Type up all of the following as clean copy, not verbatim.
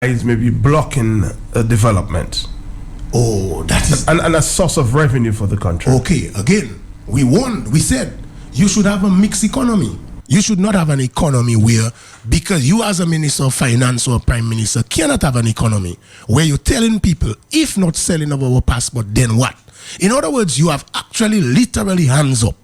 is maybe blocking development. Oh, that is... And a source of revenue for the country. Okay, again, we won. We said you should have a mixed economy. You should not have an economy where, because you as a minister of finance or prime minister cannot have an economy where you're telling people, if not selling of our passport, then what? In other words, you have actually literally hands up.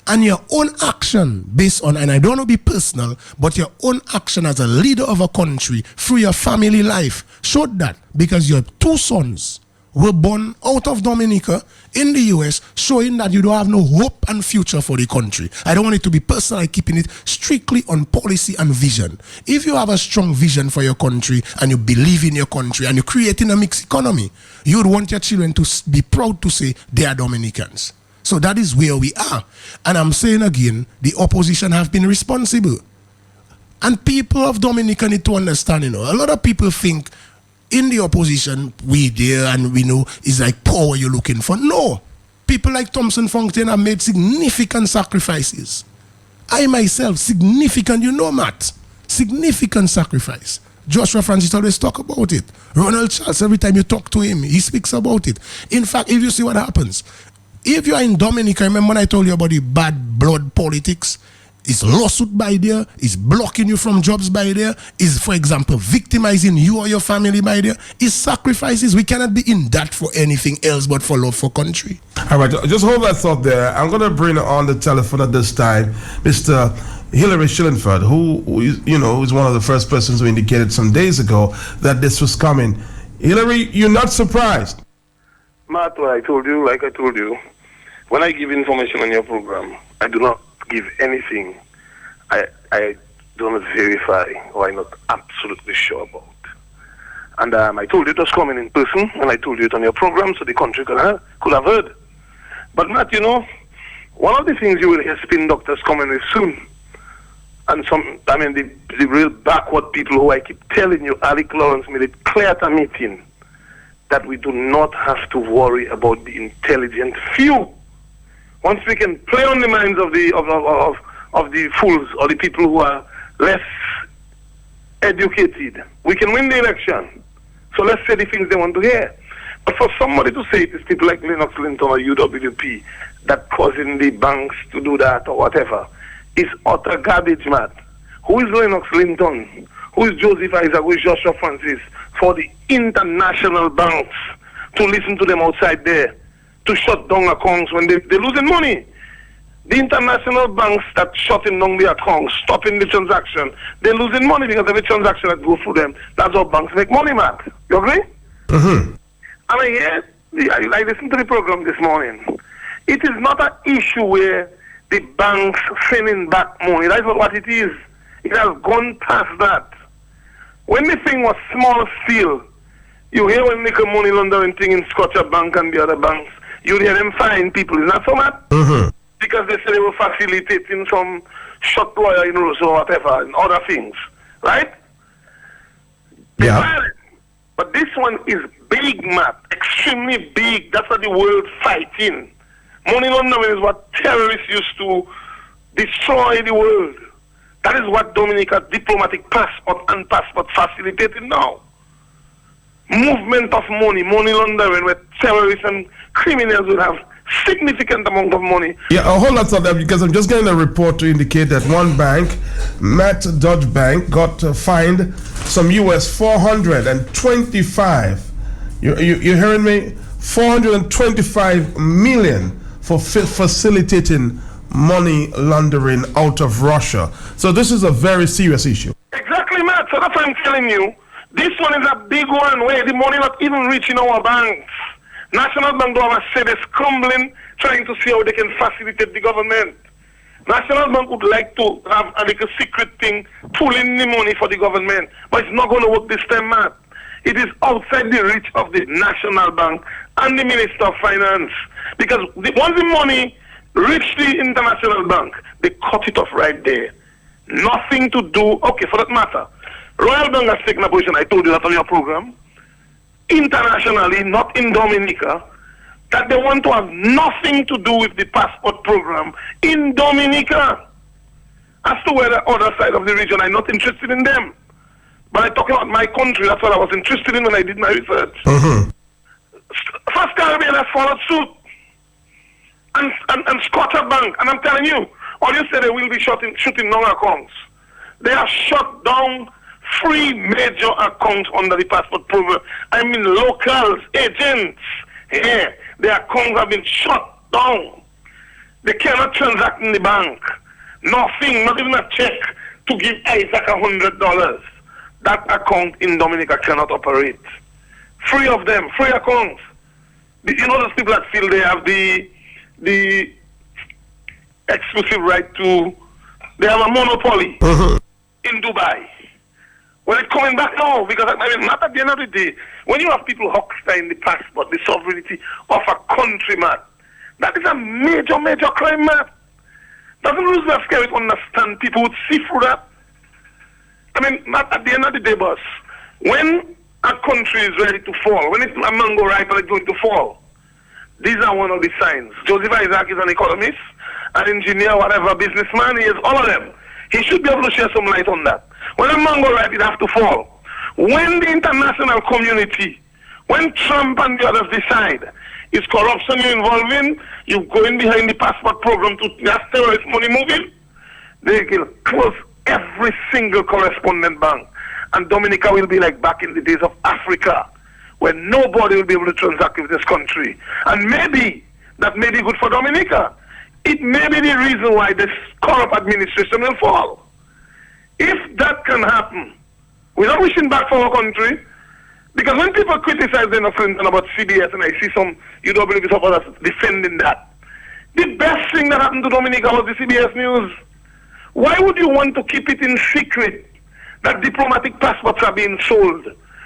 And your own action based on, and I don't want to be personal, but your own action as a leader of a country through your family life showed that, because your two sons were born out of Dominica in the US, showing that you don't have no hope and future for the country. I don't want it to be personal, I'm keeping it strictly on policy and vision. If you have a strong vision for your country and you believe in your country and you're creating a mixed economy, you would want your children to be proud to say they are Dominicans. So that is where we are. And I'm saying again, the opposition have been responsible. And people of Dominica need to understand, a lot of people think in the opposition, we there and we know it's like power you're looking for. No. People like Thompson Fontaine have made significant sacrifices. I myself, significant, Matt, significant sacrifice. Joshua Francis always talk about it. Ronald Charles, every time you talk to him, he speaks about it. In fact, if you see what happens, if you are in Dominica, remember when I told you about the bad blood politics? Is lawsuit by there, is blocking you from jobs by there, is, for example, victimizing you or your family by there, is sacrifices. We cannot be in that for anything else but for love for country. All right, just hold that thought there. I'm going to bring on the telephone at this time Mr. Hilary Schillenford, who is one of the first persons who indicated some days ago that this was coming. Hilary, you're not surprised? Matt, like I told you, when I give information on your program, I do not give anything I don't verify or I'm not absolutely sure about. And I told you it was coming in person, and I told you it on your program so the country could have heard. But Matt, one of the things you will hear spin doctors coming with soon, and the real backward people who I keep telling you, Alec Lawrence made it clear at a meeting that we do not have to worry about the intelligent few. Once we can play on the minds of the fools or the people who are less educated, we can win the election. So let's say the things they want to hear. But for somebody to say it is people like Lennox Linton or UWP that causing the banks to do that or whatever is utter garbage, Matt. Who is Lennox Linton? Who is Joseph Isaac? Who is Joshua Francis for the international banks to listen to them outside there, to shut down accounts when they're losing money? The international banks that shutting down the accounts, stopping the transaction, they're losing money because every transaction that goes through them, that's how banks make money, Matt. You agree? Mm-hmm. And I listened to the program this morning. It is not an issue where the banks sending back money. That's not what it is. It has gone past that. When the thing was small still, you hear when they make a money laundering thing in Scotia Bank and the other banks, you hear them fine people. Is that so, Matt? Mm-hmm. Because they say they were facilitating some short lawyer in Rose or whatever and other things. Right? Yeah. But this one is big, Matt. Extremely big. That's what the world's fighting. Money laundering is what terrorists used to destroy the world. That is what Dominica diplomatic passport and passport facilitating now. Movement of money laundering, where terrorists and criminals will have significant amount of money. Yeah, hold on to that, because I'm just getting a report to indicate that one bank, Matt Dodge Bank, got fined some US 425. You hearing me? 425 million for facilitating money laundering out of Russia. So this is a very serious issue. Exactly, Matt. So that's what I'm telling you. This one is a big one where the money not even reaching our banks. National Bank don't have a say they're scrambling, trying to see how they can facilitate the government. National Bank would like to have a little secret thing, pulling the money for the government. But it's not going to work this time, Matt. It is outside the reach of the National Bank and the Minister of Finance. Because once the money reach the international bank, they cut it off right there. Nothing to do, okay, for that matter. Royal Bank has taken a position, I told you that on your program, internationally, not in Dominica, that they want to have nothing to do with the passport program in Dominica. As to where the other side of the region, I'm not interested in them. But I talk about my country. That's what I was interested in when I did my research. First Caribbean has followed suit and Scotia Bank. And I'm telling you, all you say they will be shooting down accounts. They have shut down 3 major accounts under the passport program. I mean locals, agents. Yeah, their accounts have been shut down. They cannot transact in the bank. Nothing, not even a check to give Isaac $100. That account in Dominica cannot operate. 3 of them, 3 accounts. You know those people that feel they have the exclusive right to, they have a monopoly in Dubai. Well, it's coming back now, because I mean, not at the end of the day, when you have people huckstering the passport, the sovereignty of a country, man, that is a major, major crime, man. Doesn't Roosevelt Skerritt understand people would see through that? I mean, not at the end of the day, boss. When a country is ready to fall, when it's a mango ripe and it's going to fall, these are one of the signs. Joseph Isaac is an economist, an engineer, whatever, businessman, he is all of them. He should be able to share some light on that. When a mango ripe, it has to fall. When the international community, when Trump and the others decide, is corruption you're involved in, you go in behind the passport program to have terrorist money moving, they will close every single correspondent bank. And Dominica will be like back in the days of Africa, where nobody will be able to transact with this country. And maybe that may be good for Dominica. It may be the reason why this corrupt administration will fall. If that can happen, we're not wishing back for our country, because when people criticize Dana Clinton about CBS, and I see some UWP supporters defending that, the best thing that happened to Dominica was the CBS News. Why would you want to keep it in secret that diplomatic passports are being sold,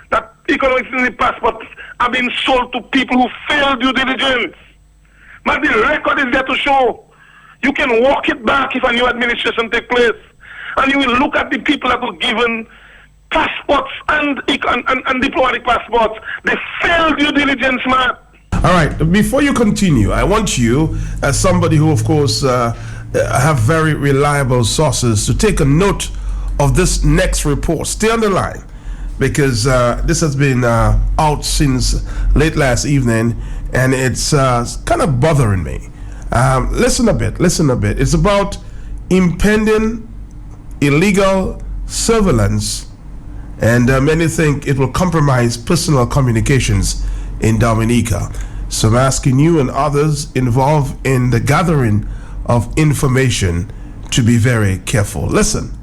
that economic passports are being sold to people who failed due diligence? But the record is there to show. You can walk it back if a new administration takes place, and you will look at the people that were given passports and diplomatic passports. They failed due diligence, man. All right, before you continue, I want you, as somebody who, of course, have very reliable sources, to take a note of this next report. Stay on the line, because this has been out since late last evening, and it's kind of bothering me. Listen a bit. It's about impending illegal surveillance, and many think it will compromise personal communications in Dominica. So I'm asking you and others involved in the gathering of information to be very careful. Listen.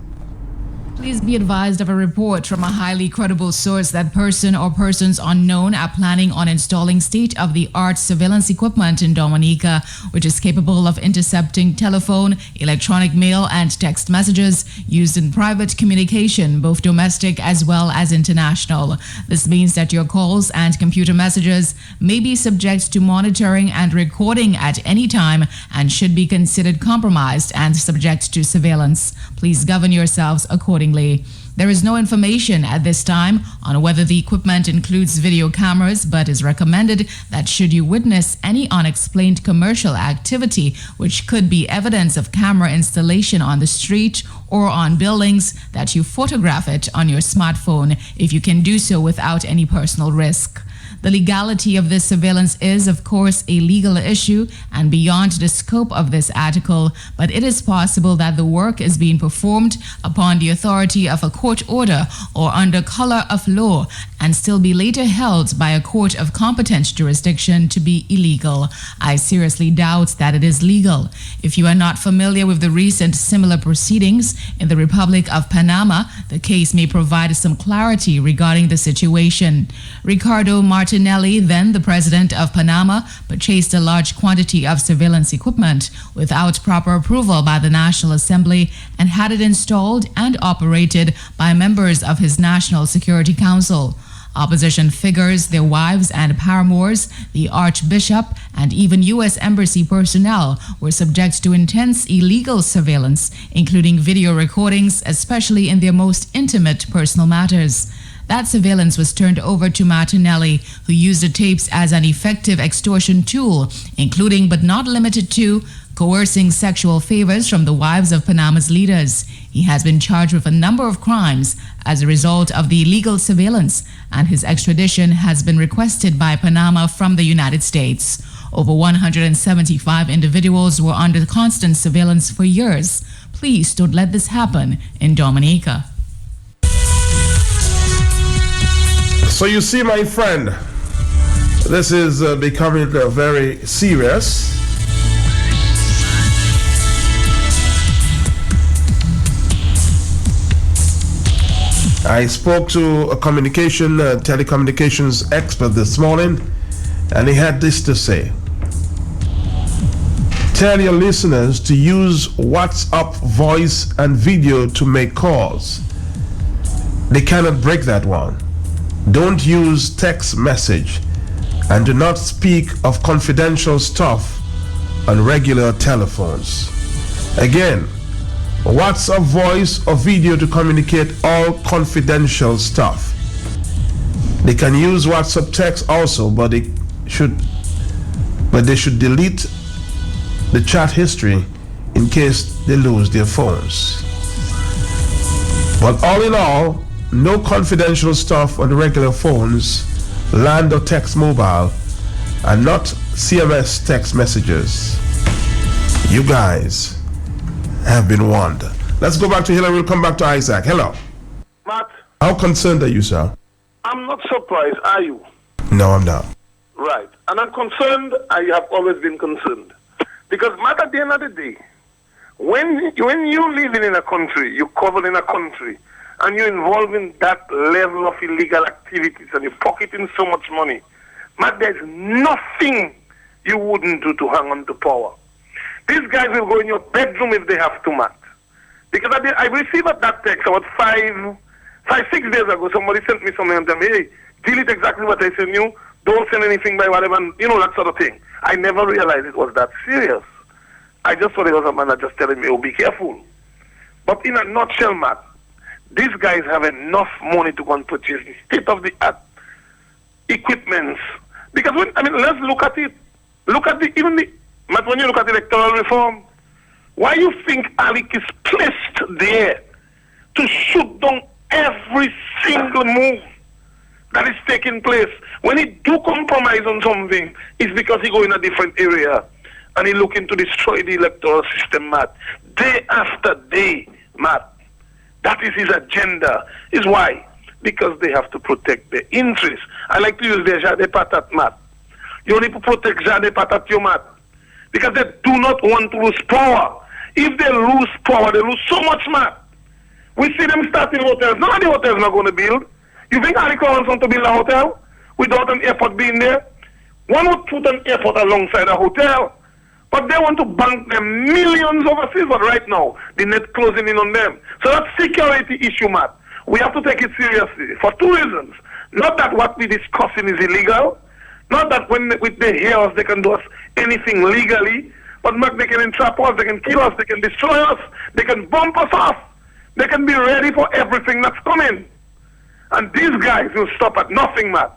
Please be advised of a report from a highly credible source that person or persons unknown are planning on installing state-of-the-art surveillance equipment in Dominica, which is capable of intercepting telephone, electronic mail, and text messages used in private communication, both domestic as well as international. This means that your calls and computer messages may be subject to monitoring and recording at any time and should be considered compromised and subject to surveillance. Please govern yourselves accordingly. There is no information at this time on whether the equipment includes video cameras, but is recommended that should you witness any unexplained commercial activity which could be evidence of camera installation on the street or on buildings, that you photograph it on your smartphone if you can do so without any personal risk. The legality of this surveillance is, of course, a legal issue and beyond the scope of this article, but it is possible that the work is being performed upon the authority of a court order or under color of law and still be later held by a court of competent jurisdiction to be illegal. I seriously doubt that it is legal. If you are not familiar with the recent similar proceedings in the Republic of Panama, the case may provide some clarity regarding the situation. Ricardo Martinelli, then the president of Panama, purchased a large quantity of surveillance equipment without proper approval by the National Assembly and had it installed and operated by members of his National Security Council. Opposition figures, their wives and paramours, the Archbishop, and even U.S. Embassy personnel were subject to intense illegal surveillance, including video recordings, especially in their most intimate personal matters. That surveillance was turned over to Martinelli, who used the tapes as an effective extortion tool, including but not limited to coercing sexual favors from the wives of Panama's leaders. He has been charged with a number of crimes as a result of the illegal surveillance, and his extradition has been requested by Panama from the United States. Over 175 individuals were under constant surveillance for years. Please don't let this happen in Dominica. So you see, my friend, this is becoming very serious. I spoke to a telecommunications expert this morning, and he had this to say. Tell your listeners to use WhatsApp voice and video to make calls. They cannot break that one. Don't use text message, and do not speak of confidential stuff on regular telephones. Again, WhatsApp voice or video to communicate all confidential stuff. They can use WhatsApp text also, but they should delete the chat history in case they lose their phones. But all in all, no confidential stuff on the regular phones, land or text mobile, and not CMS text messages. You guys have been warned. Let's go back to Hillary. We'll come back to Isaac. Hello. Matt, How concerned are you, sir? I'm not surprised, are you? No, I'm not. Right. And I'm concerned, I have always been concerned. Because, Matt, at the end of the day, when you're living in a country, you're covered in a country, and you're involved in that level of illegal activities, and you're pocketing so much money, Matt, there's nothing you wouldn't do to hang on to power. These guys will go in your bedroom if they have to, Matt. Because I received that text about 6 days ago. Somebody sent me something and told me, hey, delete exactly what I sent you. Don't send anything by whatever, and, that sort of thing. I never realized it was that serious. I just thought it was a man that just telling me, oh, be careful. But in a nutshell, Matt, these guys have enough money to go and purchase the state-of-the-art equipments. Because, let's look at it. Matt, when you look at electoral reform, why you think Alec is placed there to shoot down every single move that is taking place? When he do compromise on something, it's because he go in a different area and he looking to destroy the electoral system, Matt. Day after day, Matt. That is his agenda. Is why? Because they have to protect their interests. I like to use the jade patat, Matt. You need to protect jade patat, you, Matt. Because they do not want to lose power. If they lose power, they lose so much, Matt. We see them starting hotels. None of the hotels are going to build. You think Alec wants to build a hotel without an airport being there? One would put an airport alongside a hotel. But they want to bank them millions overseas. But right now, the net closing in on them. So that's security issue, Matt. We have to take it seriously for two reasons. Not that what we're discussing is illegal. Not that when they hear us, they can do us anything legally. But, Matt, they can entrap us, they can kill us, they can destroy us, they can bump us off. They can be ready for everything that's coming. And these guys will stop at nothing, Matt.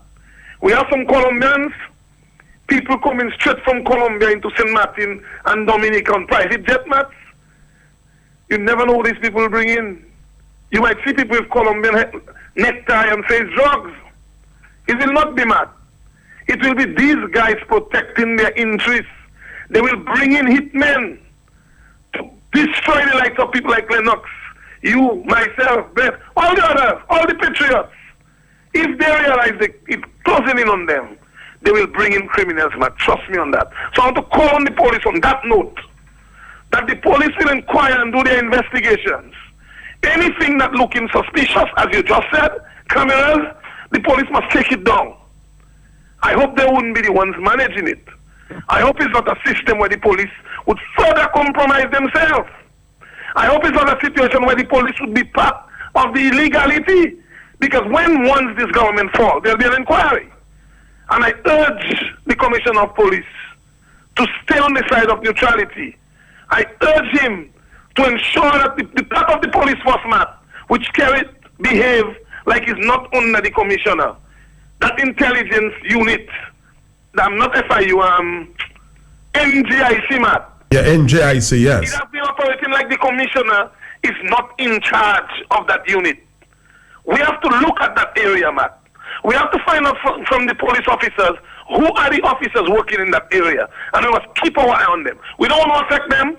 We have some Colombians, people coming straight from Colombia into St. Martin and Dominica on private jet, Matt. You never know who these people will bring in. You might see people with Colombian necktie and say it's drugs. It will not be, Matt. It will be these guys protecting their interests. They will bring in hitmen to destroy the likes of people like Lennox, you, myself, Beth, all the others, all the patriots. If they realize it's closing in on them, they will bring in criminals, man. Trust me on that. So I want to call on the police on that note, that the police will inquire and do their investigations. Anything that looking suspicious, as you just said, cameras, the police must take it down. I hope they wouldn't be the ones managing it. I hope it's not a system where the police would further compromise themselves. I hope it's not a situation where the police would be part of the illegality. Because once this government falls, there'll be an inquiry. And I urge the Commissioner of Police to stay on the side of neutrality. I urge him to ensure that the part of the police force, Matt, which behave like it's not under the Commissioner, that intelligence unit, I'm not FIU, NGIC, Matt, Yeah, NJIC, It yes. has been operating like the commissioner is not in charge of that unit. We have to look at that area, Matt. We have to find out from the police officers who are the officers working in that area, and we must keep our eye on them. We don't want to affect them.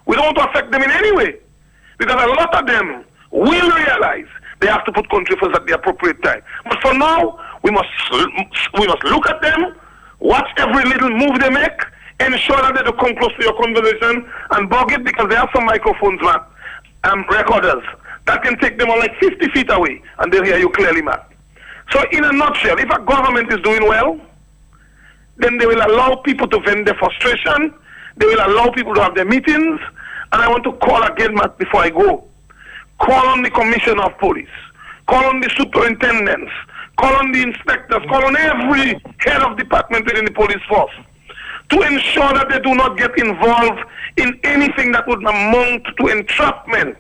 We don't want to affect them in any way, because a lot of them will realize they have to put country first at the appropriate time. But for now, we must look at them, watch every little move they make, ensure that they don't come close to your conversation and bug it, because they have some microphones, Matt, recorders that can take them on like 50 feet away and they'll hear you clearly, Matt. So in a nutshell, if a government is doing well, then they will allow people to vent their frustration, they will allow people to have their meetings, and I want to call again, Matt, before I go. Call on the commissioner of police, call on the superintendents, call on the inspectors, call on every head of department within the police force to ensure that they do not get involved in anything that would amount to entrapment.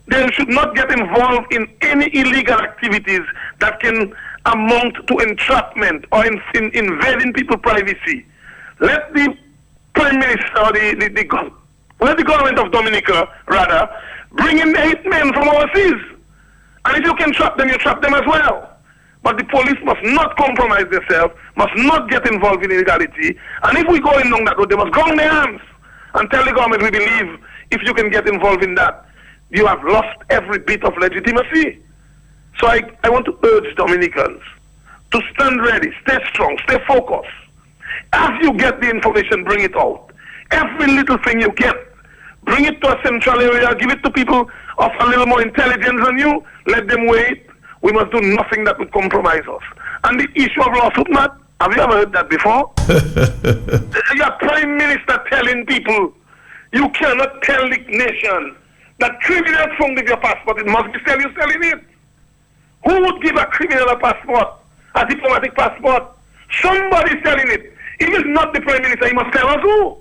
They should not get involved in any illegal activities that can amount to entrapment or in invading people's privacy. Let the Prime Minister or let the government of Dominica, rather, bring in the 8 men from overseas. And if you can trap them, you trap them as well. But the police must not compromise themselves, must not get involved in illegality. And if we go in along that road, they must ground their hands and tell the government, we believe if you can get involved in that, you have lost every bit of legitimacy. So I want to urge Dominicans to stand ready, stay strong, stay focused. As you get the information, bring it out. Every little thing you get, bring it to a central area, give it to people of a little more intelligence than you, let them wait. We must do nothing that would compromise us. And the issue of lawsuit, Matt, have you ever heard that before? Your Prime Minister telling people, you cannot tell the nation that criminals found with your passport, it must be you selling it. Who would give a criminal a passport, a diplomatic passport? Somebody selling it. If it's not the Prime Minister, he must tell us who.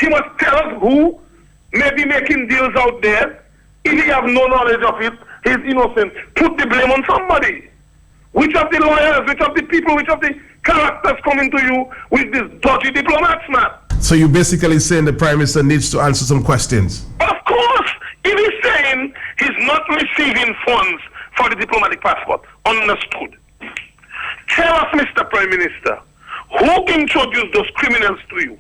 He must tell us who may be making deals out there. If he have no knowledge of it, he's innocent. Put the blame on somebody. Which of the lawyers, which of the people, which of the characters coming to you with these dodgy diplomats, man? So you're basically saying the Prime Minister needs to answer some questions? Of course. If he's saying he's not receiving funds for the diplomatic passport, understood. Tell us, Mr. Prime Minister, who introduced those criminals to you?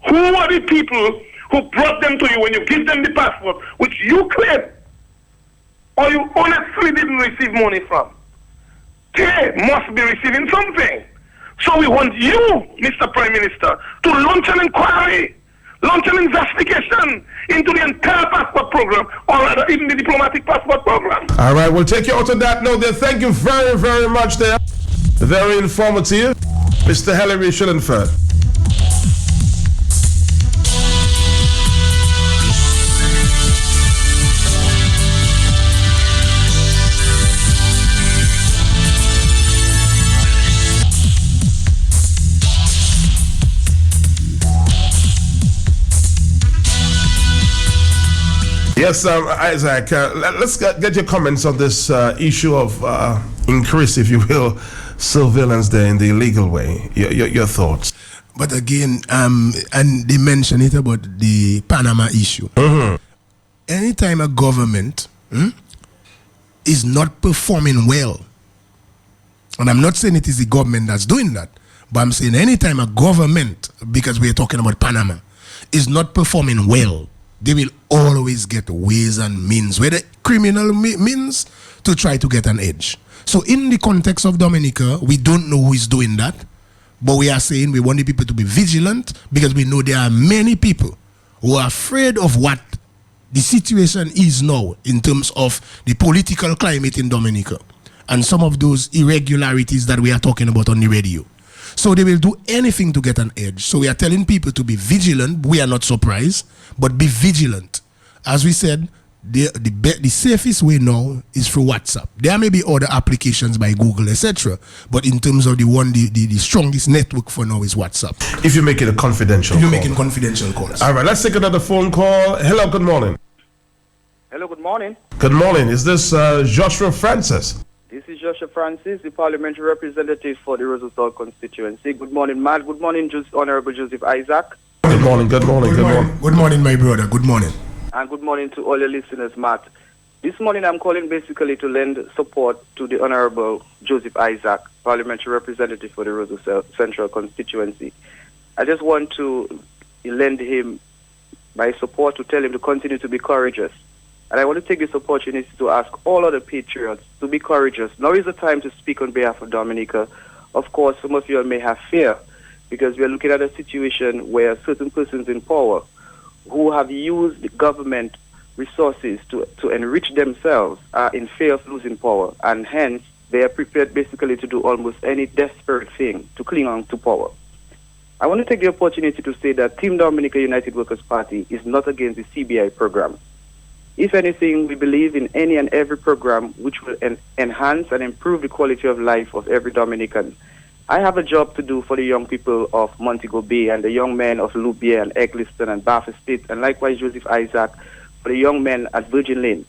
Who are the people who brought them to you when you give them the passport, which you claim, or you honestly didn't receive money from? They must be receiving something. So we want you, Mr. Prime Minister, to launch an inquiry, launch an investigation into the entire passport program, or rather even the diplomatic passport program. All right, we'll take you out of that note there. Thank you very, very much there. Very informative, Mr. Hilary Shillenford. Yes, Isaac, let's get your comments on this issue of increase, if you will, surveillance there in the illegal way. Your thoughts? But again, and they mentioned it about the Panama issue. Mm-hmm. Anytime a government is not performing well, and I'm not saying it is the government that's doing that, but I'm saying anytime a government, because we're talking about Panama, is not performing well, they will always get ways and means, whether criminal means, to try to get an edge. So in the context of Dominica, we don't know who is doing that, but we are saying we want the people to be vigilant, because we know there are many people who are afraid of what the situation is now in terms of the political climate in Dominica and some of those irregularities that we are talking about on the radio. So they will do anything to get an edge. So we are telling people to be vigilant. We are not surprised, but be vigilant. As we said, the safest way now is through WhatsApp. There may be other applications by Google, etc. But in terms of the strongest network for now is WhatsApp. If you make it a confidential call. If you're making confidential calls. All right, let's take another phone call. Hello, good morning. Hello, good morning. Good morning. Is this Joshua Francis? This is Joshua Francis, the parliamentary representative for the Rosasol constituency. Good morning, Matt. Good morning, Honorable Joseph Isaac. Good Good morning. Good morning. Good morning. Good morning, my brother. Good morning. And good morning to all your listeners, Matt. This morning I'm calling basically to lend support to the Honorable Joseph Isaac, Parliamentary Representative for the Roseau Central Constituency. I just want to lend him my support to tell him to continue to be courageous. And I want to take this opportunity to ask all other patriots to be courageous. Now is the time to speak on behalf of Dominica. Of course, some of you may have fear because we are looking at a situation where certain persons in power who have used the government resources to enrich themselves are in fear of losing power. And hence, they are prepared basically to do almost any desperate thing to cling on to power. I want to take the opportunity to say that Team Dominica United Workers Party is not against the CBI program. If anything, we believe in any and every program which will enhance and improve the quality of life of every Dominican. I have a job to do for the young people of Montego Bay and the young men of Loubier and Eggleston and Bath Estate, and likewise Joseph Isaac for the young men at Virgin Lane.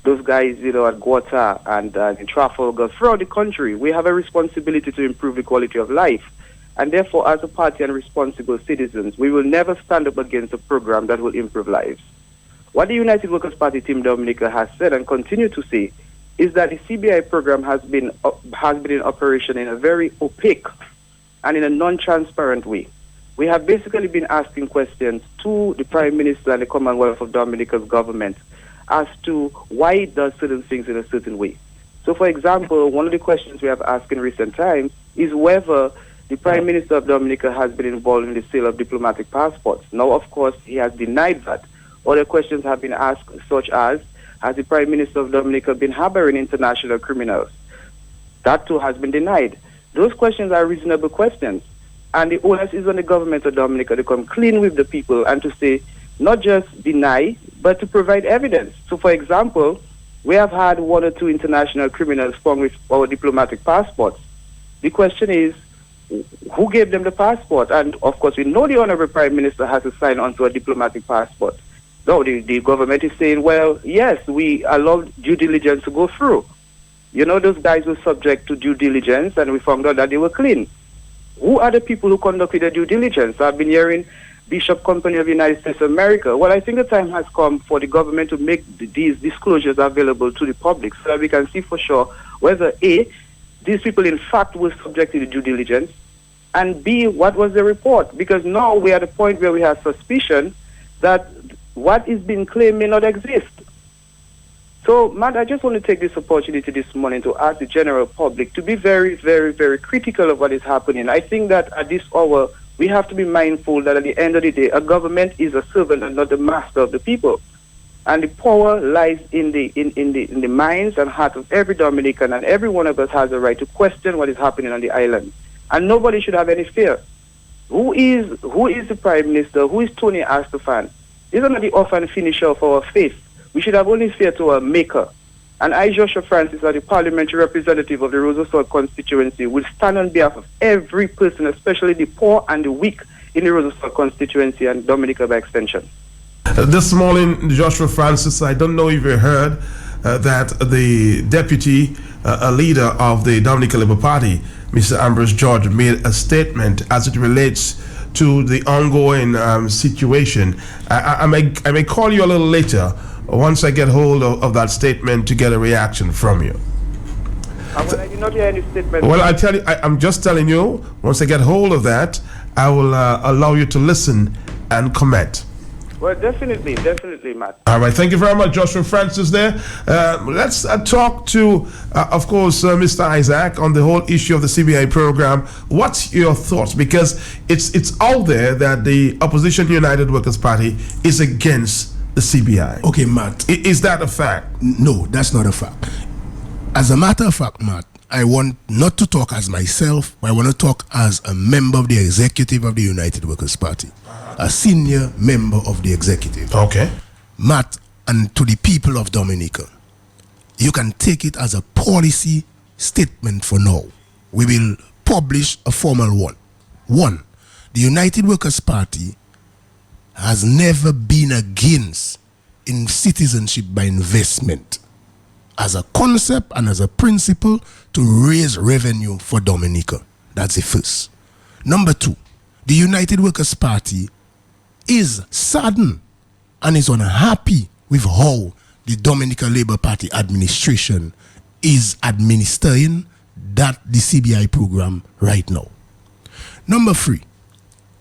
Those guys, at Guata and in Trafalgar, throughout the country, we have a responsibility to improve the quality of life. And therefore, as a party and responsible citizens, we will never stand up against a program that will improve lives. What the United Workers Party Team Dominica has said and continue to say is that the CBI program has been in operation in a very opaque and in a non-transparent way. We have basically been asking questions to the Prime Minister and the Commonwealth of Dominica's government as to why it does certain things in a certain way. So, for example, one of the questions we have asked in recent times is whether the Prime Minister of Dominica has been involved in the sale of diplomatic passports. Now, of course, he has denied that. Other questions have been asked, such as, has the Prime Minister of Dominica been harboring international criminals? That too has been denied. Those questions are reasonable questions. And the onus is on the government of Dominica to come clean with the people and to say, not just deny, but to provide evidence. So, for example, we have had 1 or 2 international criminals found with our diplomatic passports. The question is, who gave them the passport? And of course, we know the Honorable Prime Minister has to sign onto a diplomatic passport. No, the government is saying, well, yes, we allowed due diligence to go through. Those guys were subject to due diligence, and we found out that they were clean. Who are the people who conducted the due diligence? I've been hearing Bishop Company of the United States of America. Well, I think the time has come for the government to make these disclosures available to the public so that we can see for sure whether A, these people in fact were subject to the due diligence, and B, what was the report? Because now we are at a point where we have suspicion that what is being claimed may not exist. So, Matt, I just want to take this opportunity this morning to ask the general public to be very, very, very critical of what is happening. I think that at this hour, we have to be mindful that at the end of the day, a government is a servant and not the master of the people. And the power lies in the minds and heart of every Dominican, and every one of us has a right to question what is happening on the island. And nobody should have any fear. Who is the Prime Minister? Who is Tony Astafan? These are not the orphan finisher of our faith. We should have only fear to our maker. And I, Joshua Francis, as the parliamentary representative of the Roseau constituency, will stand on behalf of every person, especially the poor and the weak in the Roseau constituency and Dominica by extension. This morning, Joshua Francis, I don't know if you heard that the deputy leader of the Dominica Labour Party, Mr. Ambrose George, made a statement as it relates to the ongoing situation. I may call you a little later once I get hold of that statement to get a reaction from you. When I did not hear any statement. Well, I tell you, I'm just telling you, once I get hold of that, I will allow you to listen and comment. Well, definitely, Matt. All right, thank you very much, Joshua Francis there. Let's talk to, of course, Mr. Isaac on the whole issue of the CBI program. What's your thoughts? Because it's out there that the Opposition United Workers Party is against the CBI. Okay, Matt. Is that a fact? No, that's not a fact. As a matter of fact, Matt, I want not to talk as myself, but I want to talk as a member of the executive of the United Workers Party. A senior member of the executive. Okay. Matt, and to the people of Dominica, you can take it as a policy statement for now. We will publish a formal one. One, the United Workers Party has never been against in citizenship by investment as a concept and as a principle to raise revenue for Dominica. That's the first. Number two, the United Workers Party is saddened and is unhappy with how the Dominican Labour Party administration is administering that the CBI program right now. Number 3,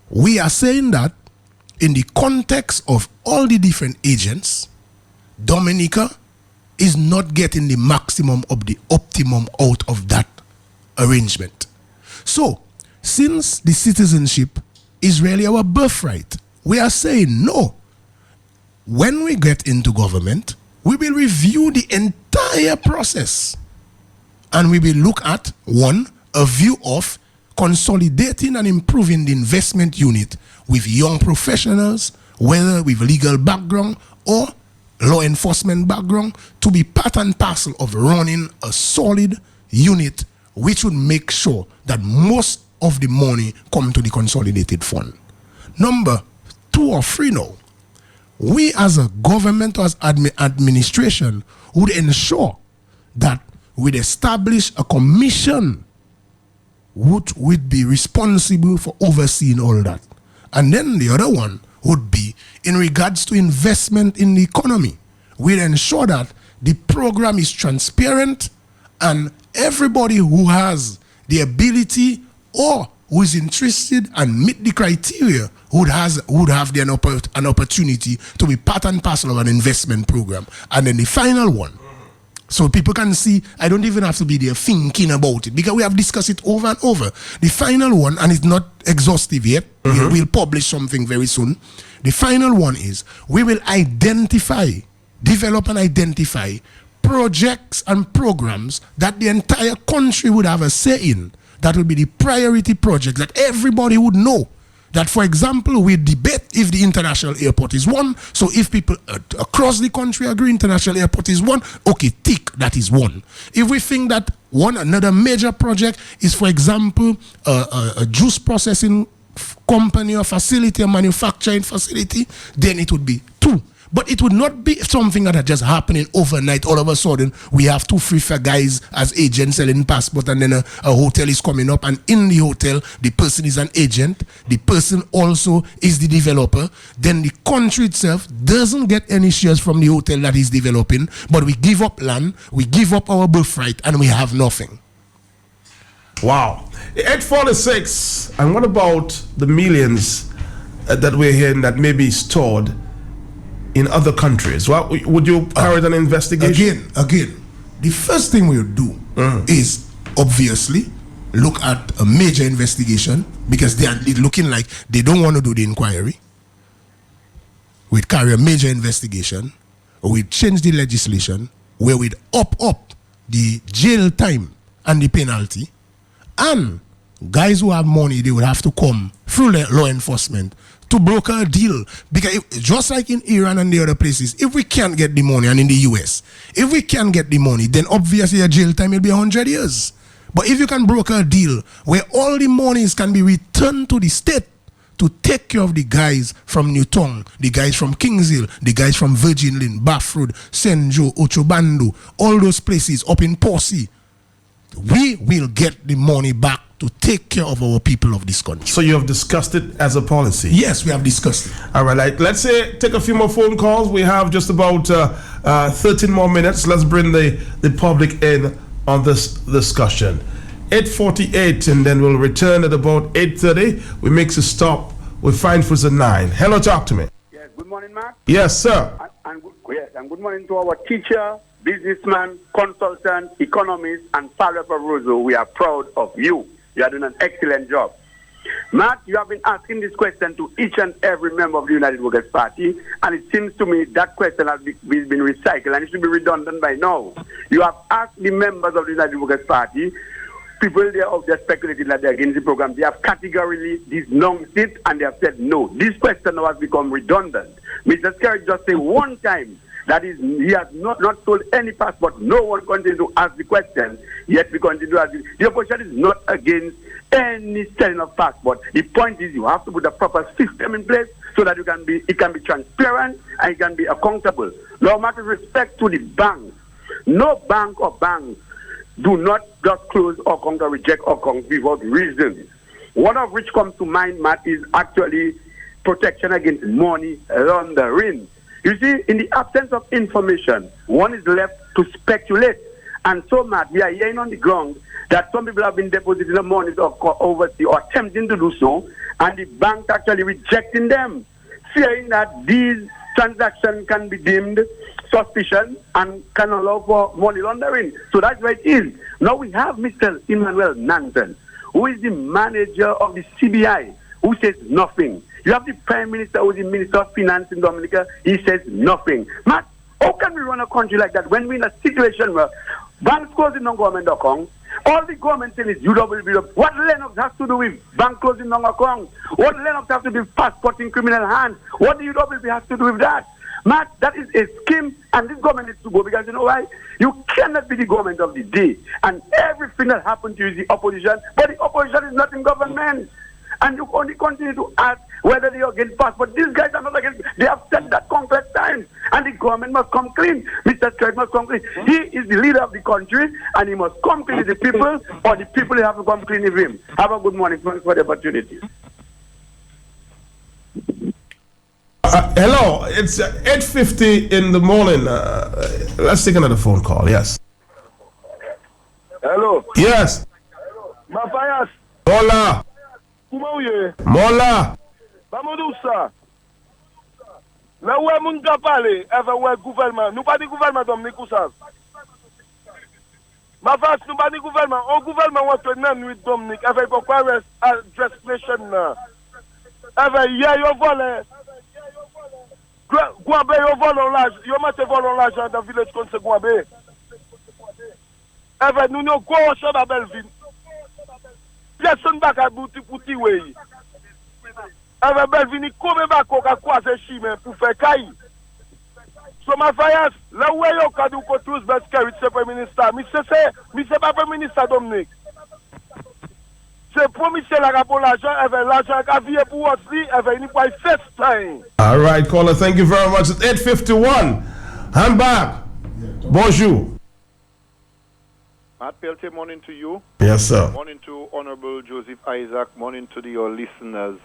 we are saying that in the context of all the different agents, Dominica is not getting the maximum of the optimum out of that arrangement. So, since the citizenship is really our birthright, we are saying no. When we get into government, we will review the entire process and we will look at, 1, a view of consolidating and improving the investment unit with young professionals, whether with legal background or law enforcement background, to be part and parcel of running a solid unit which would make sure that most of the money come to the consolidated fund. Number 2 or 3 now, we as a government or as administration would ensure that we'd establish a commission which would be responsible for overseeing all that. And then the other one would be in regards to investment in the economy. We'd ensure that the program is transparent and everybody who has the ability or who is interested and meet the criteria would have an opportunity to be part and parcel of an investment program. And then the final one, so people can see, I don't even have to be there thinking about it because we have discussed it over and over. The final one, and it's not exhaustive yet, we'll publish something very soon. The final one is we will develop and identify projects and programs that the entire country would have a say in. That will be the priority project that everybody would know. That, for example, we debate if the international airport is one. So if people across the country agree international airport is one, okay, tick, that is one. If we think that another major project is, for example, a juice processing company or facility, a manufacturing facility, then it would be 2. But it would not be something that just happening overnight. All of a sudden, we have 2 free guys as agents selling passport, and then a hotel is coming up, and in the hotel, the person is an agent. The person also is the developer. Then the country itself doesn't get any shares from the hotel that is developing, but we give up land, we give up our birthright, and we have nothing. Wow. 846. And what about the millions that we're hearing that may be stored in other countries? Well, would you carry out an investigation? Again, the first thing we would do is obviously look at a major investigation because they are looking like they don't want to do the inquiry. We'd carry a major investigation, or we'd change the legislation where we'd up the jail time and the penalty, and guys who have money, they would have to come through law enforcement to broker a deal. Because just like in Iran and the other places, if we can't get the money, and in the US, if we can't get the money, then obviously a jail time will be 100 years. But if you can broker a deal where all the monies can be returned to the state to take care of the guys from Newtown, the guys from Kings Hill, the guys from Virgin Lane, Baffrood, St. Joe, Ochobando, all those places up in Posse, we will get the money back to take care of our people of this country. So you have discussed it as a policy? Yes, we have discussed it. All right, let's say take a few more phone calls. We have just about 13 more minutes. Let's bring the public in on this discussion. 8:48, and then we'll return at about 8:30. We make a stop. We find for the 9. Hello, talk to me. Yes, good morning, Mark. Yes, sir. And good morning to our teacher, businessman, consultant, economist, and father of Rosso. We are proud of you. You are doing an excellent job. Matt, you have been asking this question to each and every member of the United Workers' Party, and it seems to me that question has been recycled, and it should be redundant by now. You have asked the members of the United Workers' Party, people there out there speculating that they're against the program, they have categorically denounced it, and they have said no. This question now has become redundant. Mr. Skerritt just said one time that is, he has not sold any passport. No one continues to ask the question, yet we continue to ask it. The opposition is not against any selling of passport. The point is you have to put a proper system in place so that it can be transparent and it can be accountable. Now, with respect to the banks, no bank or banks do not just close or reject or without reason. One of which comes to mind, Matt, is actually protection against money laundering. You see, in the absence of information, one is left to speculate. And so, Matt, we are hearing on the ground that some people have been depositing the money overseas or attempting to do so, and the bank actually rejecting them, fearing that these transactions can be deemed suspicious and can allow for money laundering. So that's why it is. Now we have Mr. Emmanuel Nansen, who is the manager of the CBI, who says nothing. You have the Prime Minister, who is the Minister of Finance in Dominica, he says nothing. Matt, how can we run a country like that when we're in a situation where banks closing down government accounts, all the government saying is UWB. What Lennox has to do with bank closing down accounts? What Lennox has to do with passport in criminal hands? What the UWB has to do with that? Matt, that is a scheme, and this government needs to go, because you know why? You cannot be the government of the day, and everything that happens to you is the opposition, but the opposition is not in government. And you only continue to ask whether they are against passport. These guys are not against. They have said that countless times. And the government must come clean. Mr. Craig must come clean. He is the leader of the country, and he must come clean with the people, or the people have to come clean with him. Have a good morning. Thanks for the opportunity. Hello, it's 8:50 in the morning. Let's take another phone call. Yes. Hello. Yes. Matthias. Hola. Comment vous êtes? Mola. Vamos nous ça. Là où est mon gars parler avec le gouvernement. Nous pas du gouvernement Dominique ou ça. Matthias, nous pas du gouvernement. Au gouvernement on fait nan nuit Dominique avec pourquoi address nation là. Avec hier yo volé. Guabe yo volé l'argent. Yo mette volé l'argent dans village comme c'est Guabe. Avec nous nous gros champ à Belleville. Personne ne va pas pour tirer. Avec Belvini, comme va qu'on croise chimé pour faire caille. So ma faillance, là où est le cas où tous Bascarit, c'est Premier ministre. Mais c'est pas Premier ministre Dominique. C'est pour monsieur la pour l'argent, avec l'argent qui vient pour aussi, avec une fois first time. All right, caller, thank you very much. It's 8:51. I'm back. Bonjour. Matt Peltier, morning to you. Yes, sir. Morning to Honorable Joseph Isaac. Morning to your listeners,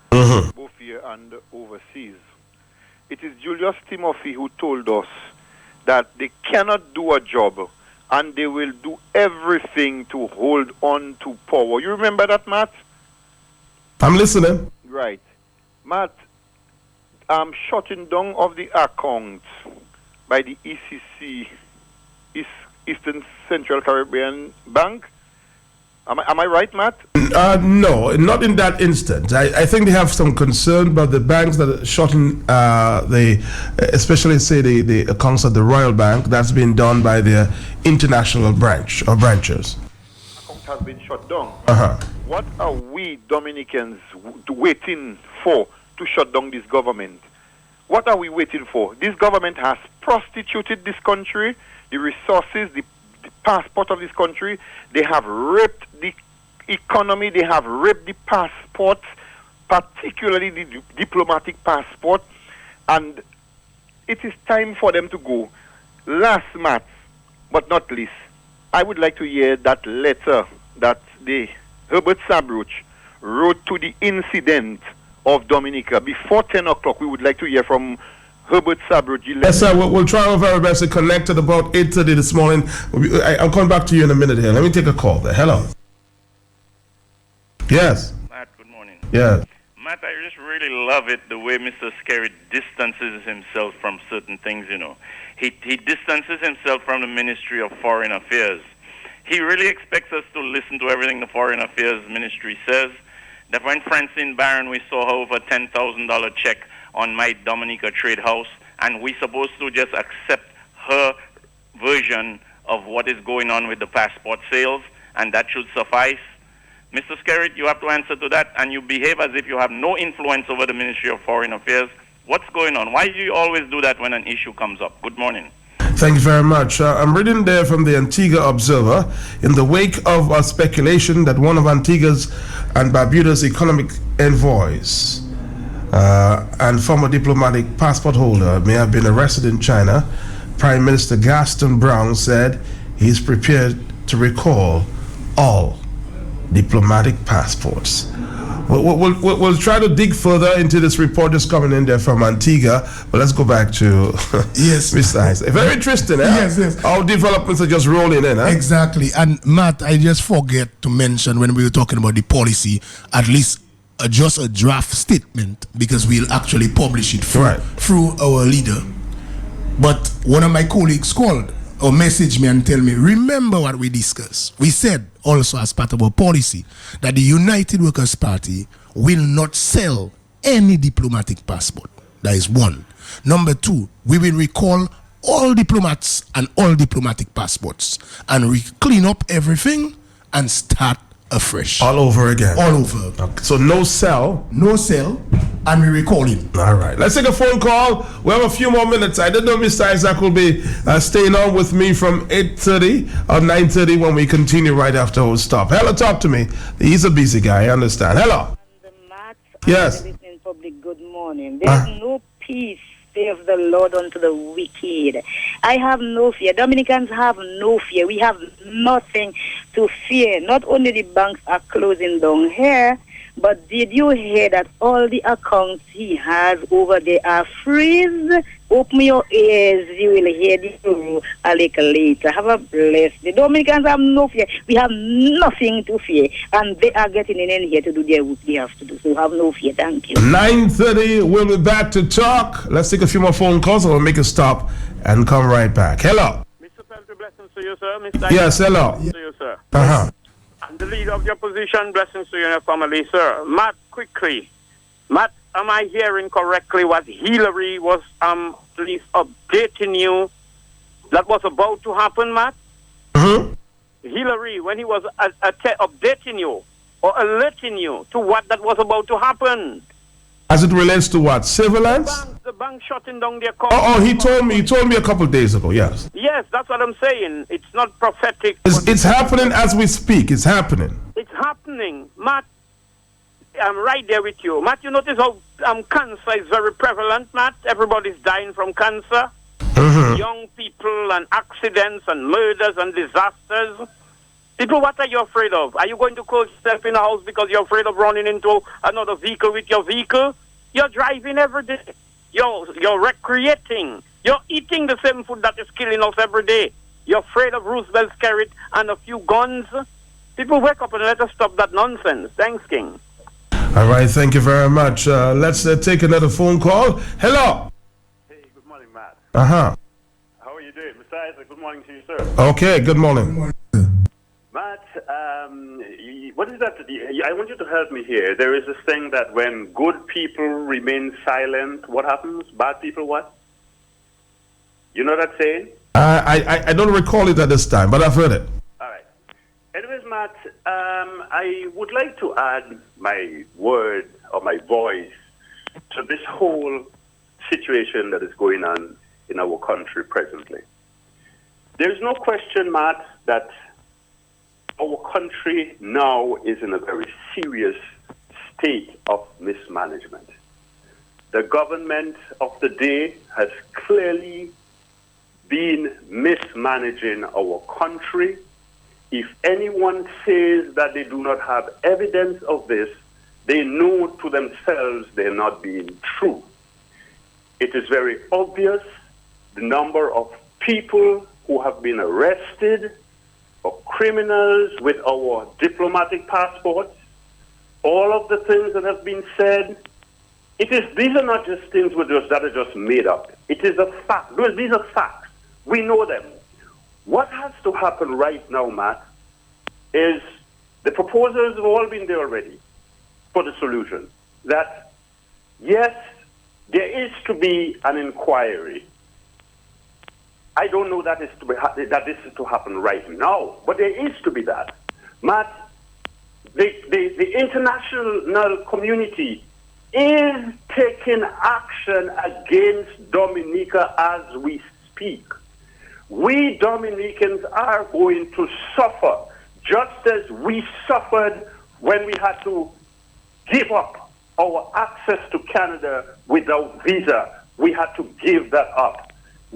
both here and overseas. It is Julius Timothy who told us that they cannot do a job and they will do everything to hold on to power. You remember that, Matt? I'm listening. Right. Matt, shutting down of the account by the ECC, Eastern Central Caribbean Bank. Am I right, Matt? No, not in that instance. I think they have some concern about the banks that are shutting, especially say the accounts of the Royal Bank. That's been done by their international branch or branches. Account has been shut down. Uh-huh. What are we Dominicans waiting for to shut down this government? What are we waiting for? This government has prostituted this country, the resources, the passport of this country. They have raped the economy. They have raped the passports, particularly the diplomatic passport. And it is time for them to go. Last, Matt, but not least, I would like to hear that letter that the Herbert Sabruch wrote to the incident of Dominica. Before 10 o'clock, we would like to hear from Herbert Sabruch. Yes, sir. We'll try our very best to connect at about 8:30 this morning. I'll come back to you in a minute here. Let me take a call there. Hello. Yes. Matt, good morning. Yeah. Matt, I just really love it the way Mr. Skerritt distances himself from certain things, you know. He distances himself from the Ministry of Foreign Affairs. He really expects us to listen to everything the Foreign Affairs Ministry says. That when Francine Barron, we saw her over $10,000 check on my Dominica Trade House, and we're supposed to just accept her version of what is going on with the passport sales, and that should suffice. Mr. Skerritt, you have to answer to that, and you behave as if you have no influence over the Ministry of Foreign Affairs. What's going on? Why do you always do that when an issue comes up? Good morning. Thank you very much. I'm reading there from the Antigua Observer. In the wake of a speculation that one of Antigua's and Barbuda's economic envoys and former diplomatic passport holder may have been arrested in China, Prime Minister Gaston Brown said he's prepared to recall all diplomatic passports. We'll try to dig further into this report that's coming in there from Antigua, but let's go back to Yes, Mr. Isaac. Very interesting, eh? Yes. Our developments are just rolling in, eh? Exactly. And Matt, I just forget to mention when we were talking about the policy, at least just a draft statement, because we'll actually publish it through our leader. But one of my colleagues called or messaged me and tell me, remember what we discussed. We said also as part of our policy that the United Workers' Party will not sell any diplomatic passport. That is one. Number two, we will recall all diplomats and all diplomatic passports and clean up everything and start afresh. All over again. All over. Okay. So no sell. No sell, and we recall him. All right. Let's take a phone call. We have a few more minutes. I didn't know Mr. Isaac will be staying on with me from 8:30 or 9:30 when we continue right after we'll stop. Hello, talk to me. He's a busy guy, I understand. Hello. Yes. In public, good morning. There's no peace, save the Lord unto the wicked. I have no fear. Dominicans have no fear. We have nothing to fear. Not only the banks are closing down here, but did you hear that all the accounts he has over there are freeze? Open your ears, you will hear the guru a little later. Have a blessed day. Dominicans have no fear. We have nothing to fear. And they are getting in here to do their work they have to do. So have no fear. Thank you. 9:30, we'll be back to talk. Let's take a few more phone calls and we'll make a stop and come right back. Hello. Mr. Pelton, blessings to you, sir. Mr. Yes, hello. To you, sir. Uh-huh. And the leader of the opposition, blessings to you and your family, sir. Matt, quickly. Matt, am I hearing correctly what Hillary was at least updating you that was about to happen, Matt? Mm-hmm. Hillary, when he was updating you or alerting you to what that was about to happen. As it relates to what? Surveillance? The bank shutting down their account. Oh, he told me a couple of days ago, yes. Yes, that's what I'm saying. It's not prophetic. It's happening as we speak. It's happening. It's happening. Matt, I'm right there with you. Matt, you notice how cancer is very prevalent, Matt? Everybody's dying from cancer. Mm-hmm. Young people and accidents and murders and disasters. People, what are you afraid of? Are you going to close yourself in a house because you're afraid of running into another vehicle with your vehicle? You're driving every day. You're recreating. You're eating the same food that is killing us every day. You're afraid of Roosevelt's carrot and a few guns. People, wake up and let us stop that nonsense. Thanks, King. All right, thank you very much. Let's take another phone call. Hello. Hey, good morning, Matt. Uh-huh. How are you doing? Mr. Isaac, good morning to you, sir. Okay, good morning. Matt, what is that? I want you to help me here. There is this thing that when good people remain silent, what happens? Bad people what? You know that saying? I don't recall it at this time, but I've heard it. All right. Anyways, Matt, I would like to add my word or my voice to this whole situation that is going on in our country presently. There is no question, Matt, that our country now is in a very serious state of mismanagement. The government of the day has clearly been mismanaging our country. If anyone says that they do not have evidence of this, they know to themselves they're not being true. It is very obvious the number of people who have been arrested for criminals with our diplomatic passports, all of the things that have been said. These are not just things that are just made up. It is a fact. These are facts. We know them. What has to happen right now, Matt, is the proposals have all been there already for the solution. That, yes, there is to be an inquiry. I don't know that this is to happen right now, but there is to be that. Matt, the international community is taking action against Dominica as we speak. We Dominicans are going to suffer, just as we suffered when we had to give up our access to Canada without visa. We had to give that up.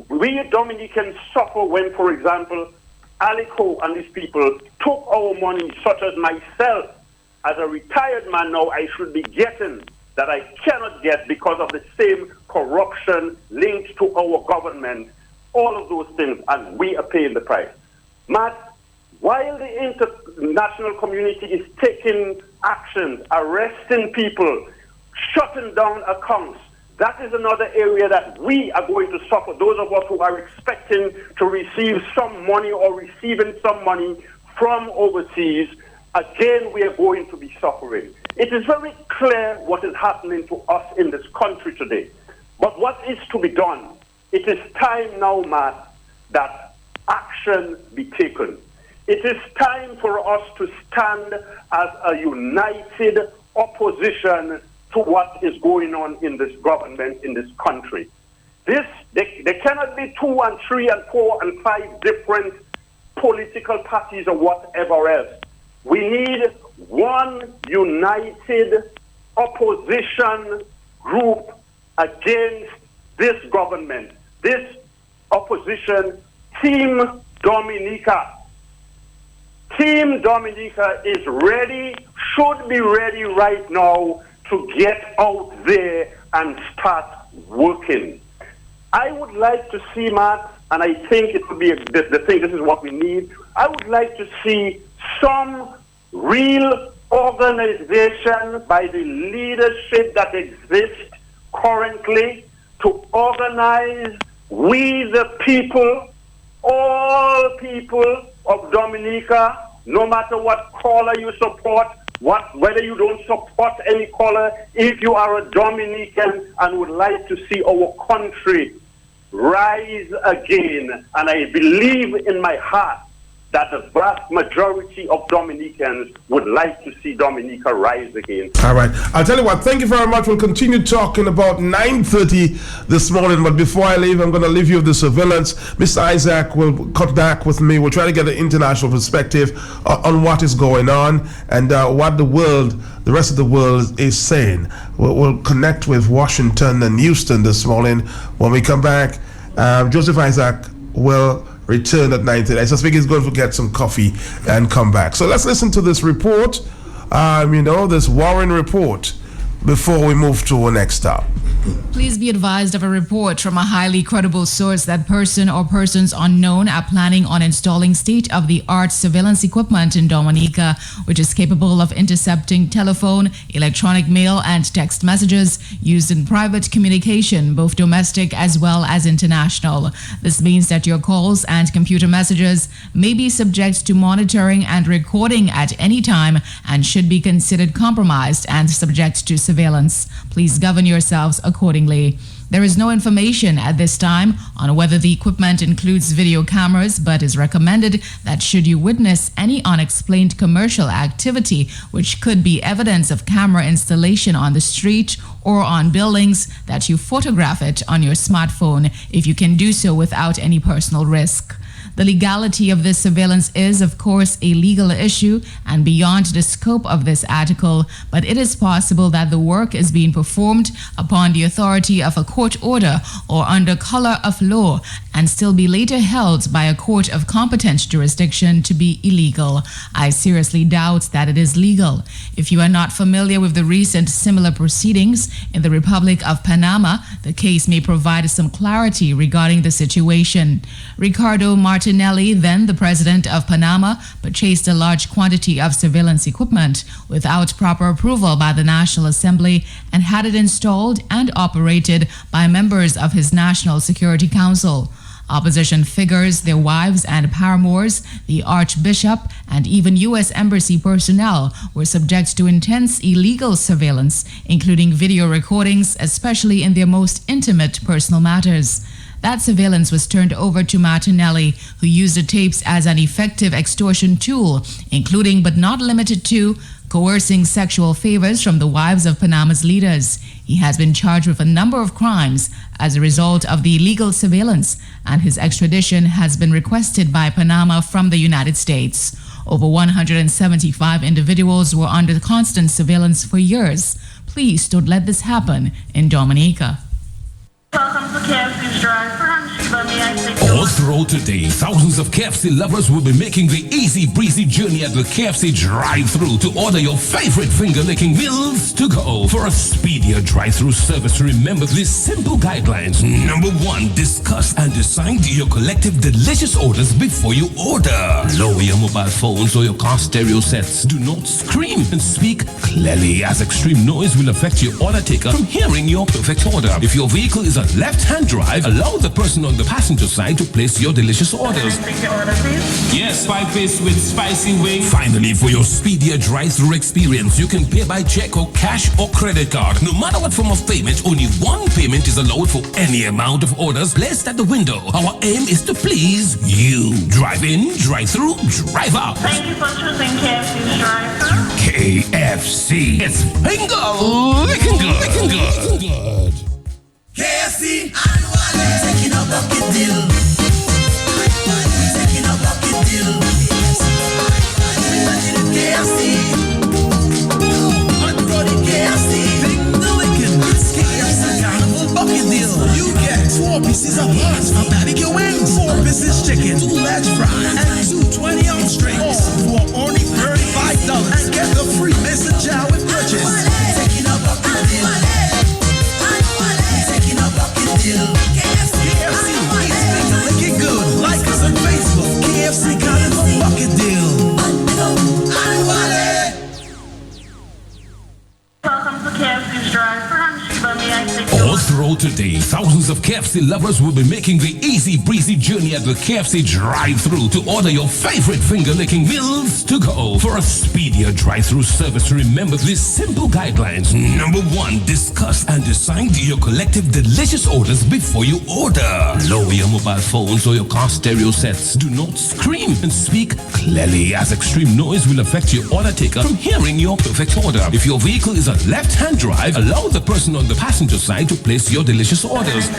We Dominicans suffer when, for example, Alico and these people took our money, such as myself, as a retired man now, I should be getting that I cannot get because of the same corruption linked to our government, all of those things, and we are paying the price. Matt, while the international community is taking actions, arresting people, shutting down accounts, that is another area that we are going to suffer. Those of us who are expecting to receive some money or receiving some money from overseas, again, we are going to be suffering. It is very clear what is happening to us in this country today. But what is to be done? It is time now, Matt, that action be taken. It is time for us to stand as a united opposition to what is going on in this government, in this country. There cannot be 2 and 3 and 4 and 5 different political parties or whatever else. We need one united opposition group against this government. This opposition, Team Dominica. Team Dominica is ready, should be ready right now to get out there and start working. I would like to see, Matt, and I think it would be the thing, this is what we need. I would like to see some real organization by the leadership that exists currently to organize we the people, all people of Dominica, no matter what color you support, whether you don't support any color, if you are a Dominican and would like to see our country rise again, and I believe in my heart that the vast majority of Dominicans would like to see Dominica rise again. All right. I'll tell you what, thank you very much. We'll continue talking about 9:30 this morning, but before I leave, I'm going to leave you with the surveillance. Mr. Isaac will cut back with me. We'll try to get an international perspective on what is going on and what the rest of the world is saying. We'll connect with Washington and Houston this morning. When we come back, Joseph Isaac will return at 9:30. I suspect he's going to get some coffee and come back. So let's listen to this report, this Warren report, before we move to our next stop. Please be advised of a report from a highly credible source that person or persons unknown are planning on installing state-of-the-art surveillance equipment in Dominica, which is capable of intercepting telephone, electronic mail, and text messages used in private communication, both domestic as well as international. This means that your calls and computer messages may be subject to monitoring and recording at any time and should be considered compromised and subject to surveillance. Please govern yourselves accordingly. There is no information at this time on whether the equipment includes video cameras, but is recommended that should you witness any unexplained commercial activity which could be evidence of camera installation on the street or on buildings, that you photograph it on your smartphone if you can do so without any personal risk. The legality of this surveillance is, of course, a legal issue and beyond the scope of this article, but it is possible that the work is being performed upon the authority of a court order or under color of law and still be later held by a court of competent jurisdiction to be illegal. I seriously doubt that it is legal. If you are not familiar with the recent similar proceedings in the Republic of Panama, the case may provide some clarity regarding the situation. Ricardo Martinelli, then the president of Panama, purchased a large quantity of surveillance equipment without proper approval by the National Assembly and had it installed and operated by members of his National Security Council. Opposition figures, their wives and paramours, the Archbishop, and even U.S. Embassy personnel were subject to intense illegal surveillance, including video recordings, especially in their most intimate personal matters. That surveillance was turned over to Martinelli, who used the tapes as an effective extortion tool, including but not limited to coercing sexual favors from the wives of Panama's leaders. He has been charged with a number of crimes as a result of the illegal surveillance, and his extradition has been requested by Panama from the United States. Over 175 individuals were under constant surveillance for years. Please don't let this happen in Dominica. Welcome to KFC's Drive. I'm Sheba. All through today, thousands of KFC lovers will be making the easy breezy journey at the KFC drive-thru to order your favorite finger-licking meals to go. For a speedier drive-thru service, remember these simple guidelines. Number 1, discuss and decide your collective delicious orders before you order. Lower your mobile phones or your car stereo sets. Do not scream and speak clearly, as extreme noise will affect your order taker from hearing your perfect order. If your vehicle is a left-hand drive, allow the person on the passenger side to place your delicious orders. Yes, 5-piece with spicy wing. Finally, for your speedier drive-thru experience, you can pay by check or cash or credit card. No matter what form of payment, only one payment is allowed for any amount of orders placed at the window. Our aim is to please you. Drive in, drive through, drive out. Thank you for choosing KFC's drive-thru. KFC. It's finger licking good. Licking good. KFC, taking a bucket deal. Taking a bucket deal. KFC. Unbroken KFC. Finger licking. It's KFC Carnival bucket deal. You get 4 pieces of hearts for barbecue wings, 4 pieces chicken, 2 large fries, and 2 20-ounce drinks for only $35. And get the free mason jar with purchase. Taking a bucket deal. Taking a bucket deal. KFC, it's finger licking good. Like us on Facebook. KFC Carnival bucket deal. Welcome to KFC's drive-thru. I'm Sheba. May I take your All through today, thousands of KFC lovers will be making the easy breezy journey at the KFC drive-thru to order your favorite finger-licking meals to go. For a speedier drive-thru service, remember these simple guidelines. Number 1, discuss and decide your collective delicious orders before you order. Lower your mobile phones or your car stereo sets. Do not scream and speak clearly, as extreme noise will affect your order taker from hearing your perfect order. If your vehicle is a left-hand drive, allow the person on the passenger side to place your delicious orders.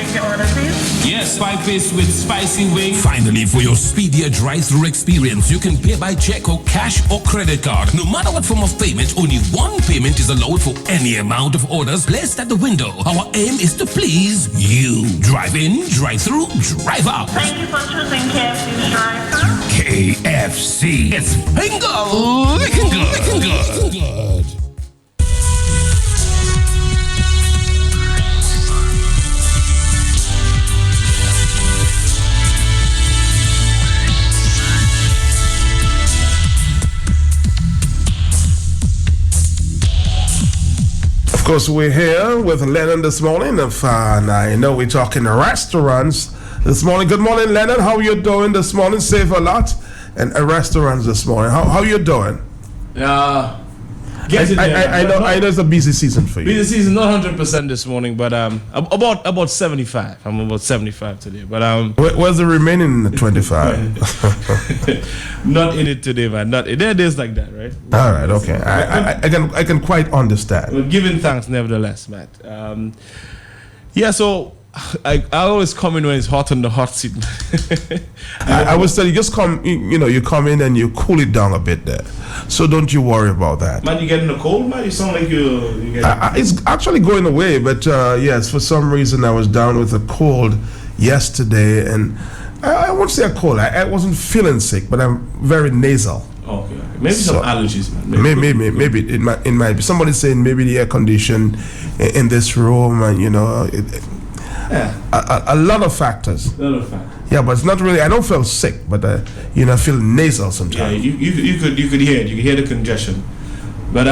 Yes, 5-piece with spicy wing. Finally, for your speedier drive-thru experience, you can pay by check or cash or credit card. No matter what form of payment, only one payment is allowed for any amount of orders placed at the window. Our aim is to please you. Drive in, drive through, drive out. Thank you for choosing KFC's drive-thru. KFC. It's finger licking good. Licking good. Of course, we're here with Lennon this morning. And I know we're talking restaurants this morning. Good morning, Lennon. How are you doing this morning? Save a lot. And restaurants this morning. How you doing? I know it's a busy season for you. Busy season, not 100% this morning, but about 75. I'm about 75 today. But where's the remaining 25? Not in it today, man. Not there are days like that, right? All right, okay. I can quite understand. We're giving thanks, nevertheless, Matt. So I always come in when it's hot on the hot seat. I would say you just come, you come in and you cool it down a bit there. So don't you worry about that. Man, you getting a cold, man? You sound like you getting... It's actually going away, but yes, for some reason I was down with a cold yesterday, and I won't say a cold. I wasn't feeling sick, but I'm very nasal. Okay. Maybe some allergies, man. Maybe it might be. Somebody's saying maybe the air condition in this room, and a lot of factors. Yeah, but it's not really. I don't feel sick, but I feel nasal sometimes. Yeah, you could hear it. You could hear the congestion. But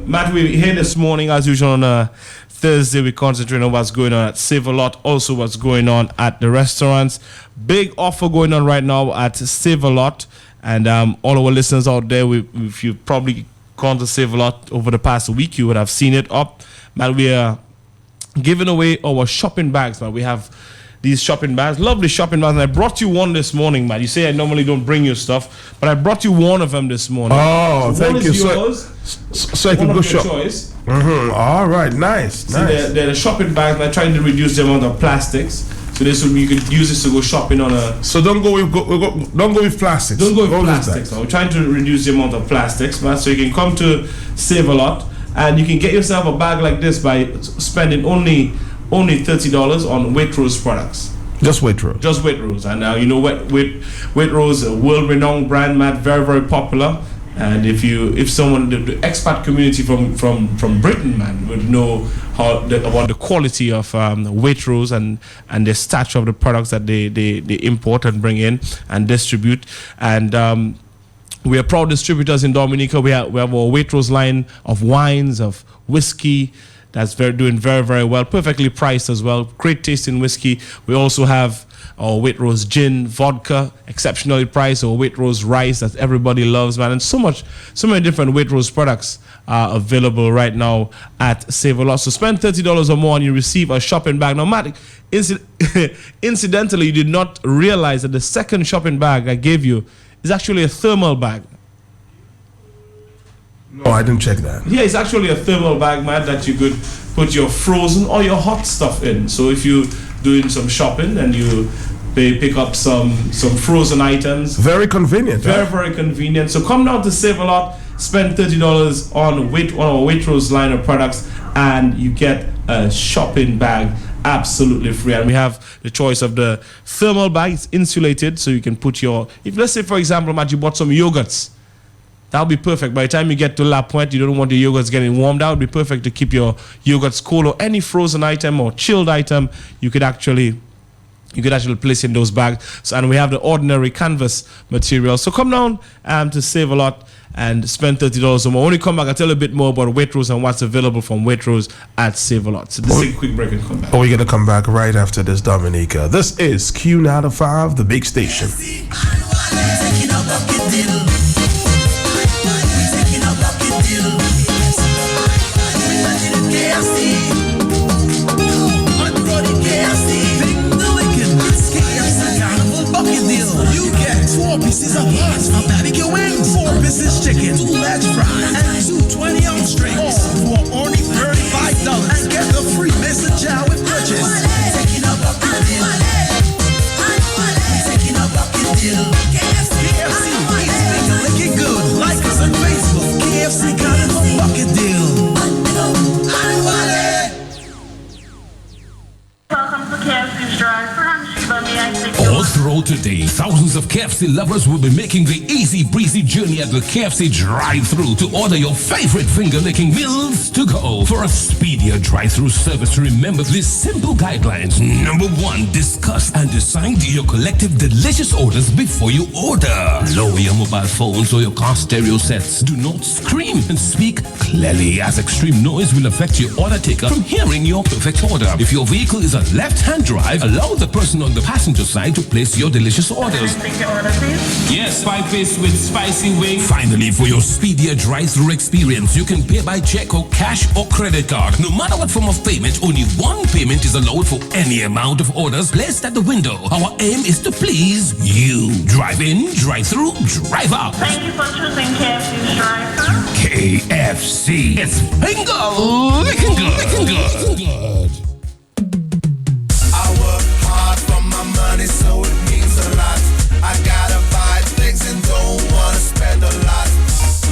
Matt, we're here this morning as usual on a Thursday. We concentrate on what's going on at Save-A-Lot, also what's going on at the restaurants. Big offer going on right now at Save-A-Lot, and all our listeners out there, if you've probably gone to Save-A-Lot over the past week, you would have seen it up. Matt, we are giving away our shopping bags, man. We have these shopping bags, lovely shopping bags, and I brought you one this morning, man. You say I normally don't bring you stuff, but I brought you one of them this morning. Oh, so thank you. So I can go shop. Choice. All right, nice. They're the shopping bags, and I'm trying to reduce the amount of plastics. So this will, you could use this to go shopping on a. So don't go with plastics. Don't go with plastics. We're trying to reduce the amount of plastics, man. So you can come to Save-A-Lot, and you can get yourself a bag like this by spending only $30 on Waitrose products. Just Waitrose. Just Waitrose. And you know, Waitrose, a world-renowned brand, Matt, very, very popular. And if someone, the expat community from Britain, man, would know about the quality of Waitrose and the stature of the products that they import and bring in and distribute. And we are proud distributors in Dominica. We have our Waitrose line of wines, of whiskey, that's doing very, very well. Perfectly priced as well. Great tasting whiskey. We also have our Waitrose gin, vodka, exceptionally priced. Our Waitrose rice that everybody loves, man. And so many different Waitrose products are available right now at Save a Lot. So spend $30 or more and you receive a shopping bag. Now, Matt, incidentally, you did not realize that the second shopping bag I gave you is actually a thermal bag. No, I didn't check that. Yeah, it's actually a thermal bag, Matt, that you could put your frozen or your hot stuff in. So if you're doing some shopping and you pick up some frozen items. Very convenient. Very, very convenient. So come down to Save a Lot, spend $30 on our Waitrose line of products, and you get a shopping bag absolutely free. And we have the choice of the thermal bag. It's insulated, so you can put if let's say, for example, Matt, you bought some yogurts. That would be perfect. By the time you get to La Pointe, you don't want the yogurts getting warm. That would be perfect to keep your yogurts cool, or any frozen item or chilled item you could actually place in those bags. So, and we have the ordinary canvas material. So come down to Save a Lot and spend $30 or more. When we come back, I'll tell you a bit more about Waitrose and what's available from Waitrose at Save a Lot. So this is a quick break and come back. We're going to come back right after this, Dominica. This is Q95, the big station. You get 4 pieces of hearts, a barbecue wings, 4 pieces chicken, 2 large fries, and 2 20-ounce drinks for only $35. And get the free mason jar with purchase. Taking a bucket deal. Taking a bucket deal. KFC is finger licking good. Like us on Facebook. KFC Carnival bucket deal. Welcome to KFC's drive-thru. I'm Sheba. May I take All through today, thousands of KFC lovers will be making the easy breezy journey at the KFC drive-thru to order your favorite finger-licking meals to go. For a speedier drive-thru service, remember these simple guidelines. Number 1, discuss and decide your collective delicious orders before you order. Lower your mobile phones or your car stereo sets. Do not scream and speak clearly, as extreme noise will affect your order taker from hearing your perfect order. If your vehicle is a left-hand drive, allow the person on the passenger side to place your delicious orders. Take your order, please. Yes, 5-piece with spicy wings. Finally, for your speedier drive-thru experience, you can pay by check or cash or credit card. No matter what form of payment, only one payment is allowed for any amount of orders placed at the window. Our aim is to please you. Drive in, drive through, drive out. Thank you for choosing KFC's drive-thru. KFC. It's finger licking good. Licking good. I work hard for my money, so it means a lot. I gotta buy things and don't wanna spend a lot.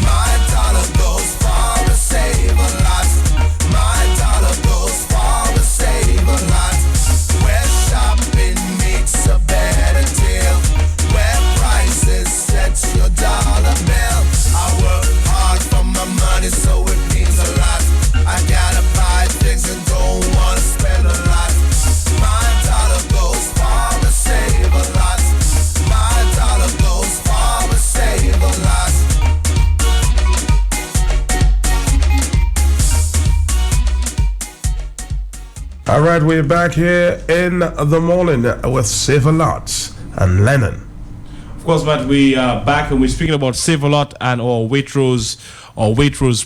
My dollar goes far to save a lot. My dollar goes far to save a lot. Where shopping makes a better deal, where prices set your dollar bill. I work hard for my money, so it means a lot. I gotta buy things and don't wanna spend a lot. My dollar goes far to save a lot. My dollar goes far to save a lot. All right, we're back here in the morning with Save a Lot and Lennon. Of course, Matt, we are back and we're speaking about Save a Lot and our Waitrose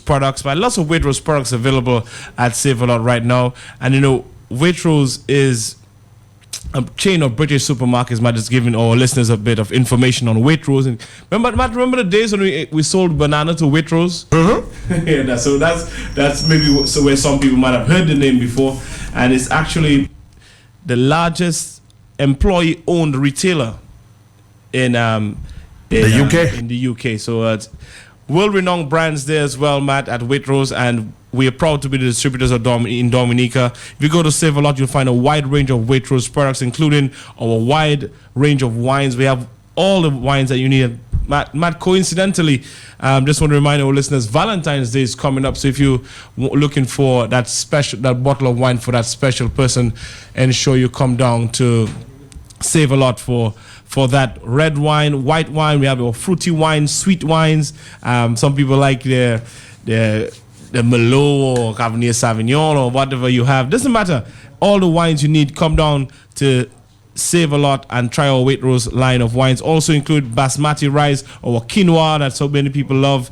products. But lots of Waitrose products available at Save a Lot right now. And you know, Waitrose is a chain of British supermarkets. Matt is giving our listeners a bit of information on Waitrose. And remember the days when we sold banana to Waitrose? Mm-hmm. Yeah, that's maybe so where some people might have heard the name before. And it's actually the largest employee-owned retailer in the UK. In the UK. So world-renowned brands there as well, Matt, at Waitrose, and we are proud to be the distributors of in Dominica. If you go to Save a Lot, you'll find a wide range of Waitrose products, including our wide range of wines. We have all the wines that you need. Matt, coincidentally, just want to remind our listeners, Valentine's Day is coming up. So if you're looking for that bottle of wine for that special person, ensure you come down to Save a Lot for that red wine, white wine. We have your fruity wines, sweet wines. Some people like the Merlot or Cabernet Sauvignon or whatever you have. Doesn't matter. All the wines you need, come down to Save a Lot and try our Waitrose line of wines. Also include basmati rice or quinoa that so many people love,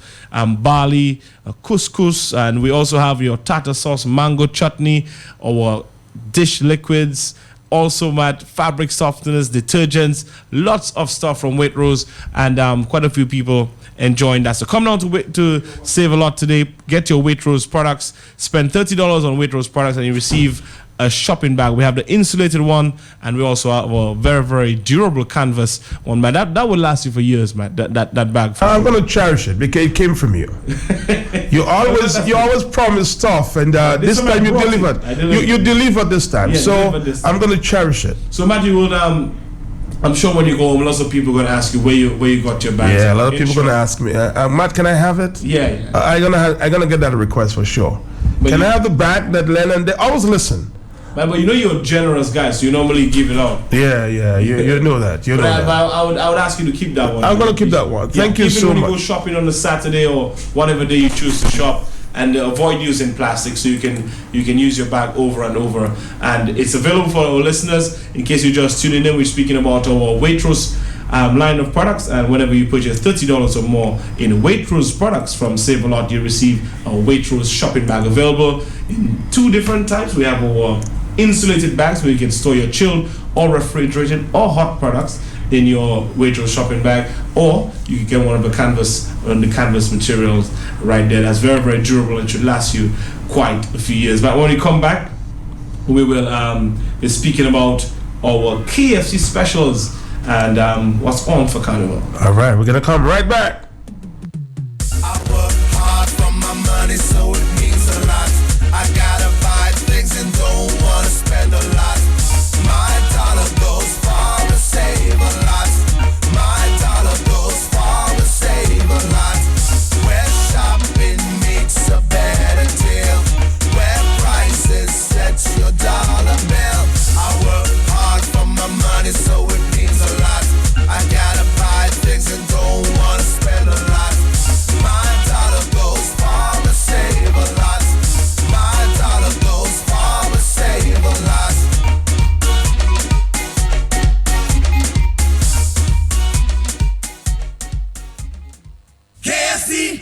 barley, couscous, and we also have your tartar sauce, mango chutney, our dish liquids. Also, Matt, fabric softeners, detergents, lots of stuff from Waitrose, and quite a few people enjoying that. So come down to Save a Lot today. Get your Waitrose products. Spend $30 on Waitrose products, and you receive a shopping bag. We have the insulated one, and we also have a very, very durable canvas one, man. That would last you for years, man. That bag. I'm gonna cherish it because it came from you. you always promise stuff, and this time you delivered. You delivered this time, so I'm gonna cherish it. So Matthew, would I'm sure when you go home, lots of people are gonna ask you where you got your bag. Yeah, a lot of people gonna ask me, Matt, can I have it? Yeah. I'm gonna get that request for sure. Can I have the bag that Lennon? They always listen. But you know you're a generous guy, so you normally give it out. Yeah, you know that. You know that. I would ask you to keep that one. I'm gonna keep that one. Thank you so much. Even when you go shopping on a Saturday or whatever day you choose to shop, and avoid using plastic, so you can use your bag over and over. And it's available for our listeners. In case you're just tuning in, we're speaking about our Waitrose line of products, and whenever you purchase $30 or more in Waitrose products from Save a Lot, you receive a Waitrose shopping bag available in two different types. We have our insulated bags where you can store your chilled or refrigerated or hot products in your Waitrose shopping bag, or you can get one of the canvas materials right there. That's very, very durable and should last you quite a few years. But when we come back, we will be speaking about our KFC specials and what's on for Carnival. All right, we're gonna come right back. I work hard for my money, so it means a lot. I gotta buy things and don't wanna spend a lot. My dollar goes far to save a lot. My dollar goes far to save a lot. Where shopping makes a better deal, where prices set your dollar bill. I work hard for my money, so it means a lot. I gotta buy things and don't wanna spend a lot. My dollar goes far to save a lot. My dollar goes far to save a lot. KFC,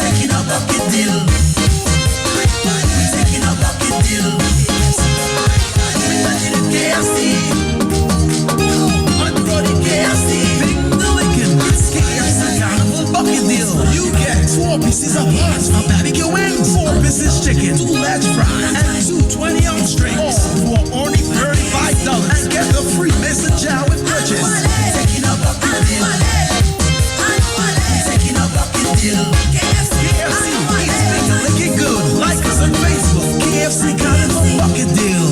taking a bucket deal. Taking a bucket deal. KFC, unbroken KFC. Big the Lincoln, it's KFC Carnival bucket deal. You get 4 pieces of heart, a barbecue wings, 4 pieces chicken, 2 large fries, and 2 20-ounce drinks for only $35. And get the free mason jar with purchase. Taking a bucket deal. Taking a bucket deal. KFC, it's Big the Lincoln good. Like us on Facebook. KFC Carnival bucket deal.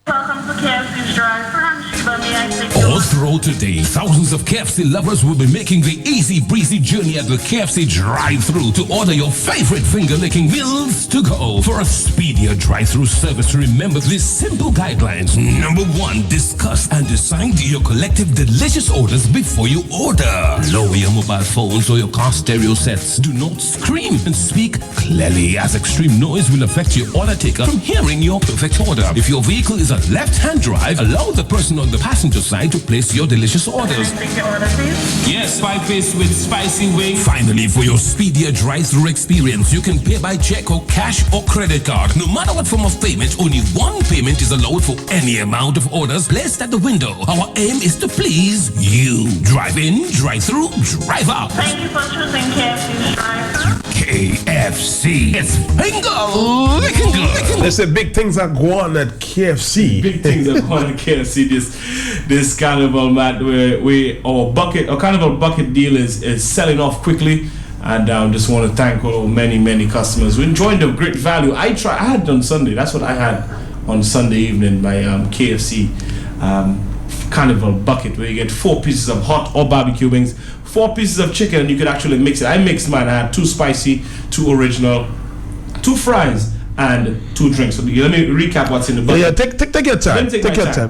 Welcome to KFC's drive-thru. I'm Sheba. May I take your All through today, thousands of KFC lovers will be making the easy breezy journey at the KFC drive-thru to order your favorite finger-licking meals to go. For a speedier drive-thru service, remember these simple guidelines. Number 1, discuss and decide your collective delicious orders before you order. Lower your mobile phones or your car stereo sets. Do not scream and speak clearly, as extreme noise will affect your order taker from hearing your perfect order. If your vehicle is a left-hand drive, allow the person on the passenger side to place your delicious orders. Take your order, please. Yes, 5 piece with spicy wings. Finally, for your speedier drive-thru experience, you can pay by check or cash or credit card. No matter what form of payment, only one payment is allowed for any amount of orders placed at the window. Our aim is to please you. Drive in, drive through, drive out. Thank you for choosing KFC's drive-thru. KFC. It's finger-licking good. They say big things are going on at KFC. Big things are going on at KFC this Carnival, Matt. our Carnival bucket deal is selling off quickly, and just want to thank many customers who enjoyed the great value. I had it on Sunday. That's what I had on Sunday evening, my KFC Carnival bucket, where you get 4 pieces of hot or barbecue wings, 4 pieces of chicken, and you could actually mix it. I mixed mine. I had 2 spicy, 2 original, 2 fries, and 2 drinks. So let me recap what's in the bucket. Yeah, take your time.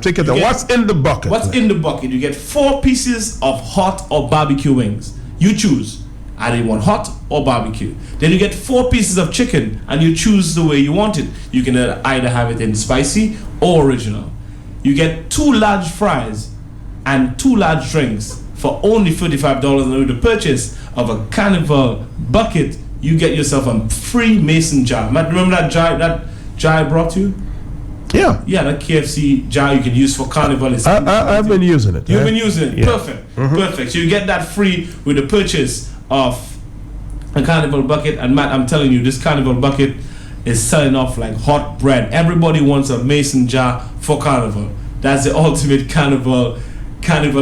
Take your time. What's in the bucket? What's in the bucket? You get 4 pieces of hot or barbecue wings. You choose. I didn't want hot or barbecue. Then you get 4 pieces of chicken, and you choose the way you want it. You can either have it in spicy or original. You get 2 large fries and 2 large drinks for only $35. And with the purchase of a Carnival bucket, you get yourself a free mason jar. Matt, remember that jar I brought you? Yeah. Yeah, that KFC jar you can use for Carnival. I've been using it. You've been using it. Yeah. Perfect. Perfect. So you get that free with the purchase of a Carnival bucket. And Matt, I'm telling you, this Carnival bucket is selling off like hot bread. Everybody wants a mason jar for Carnival. That's the ultimate Carnival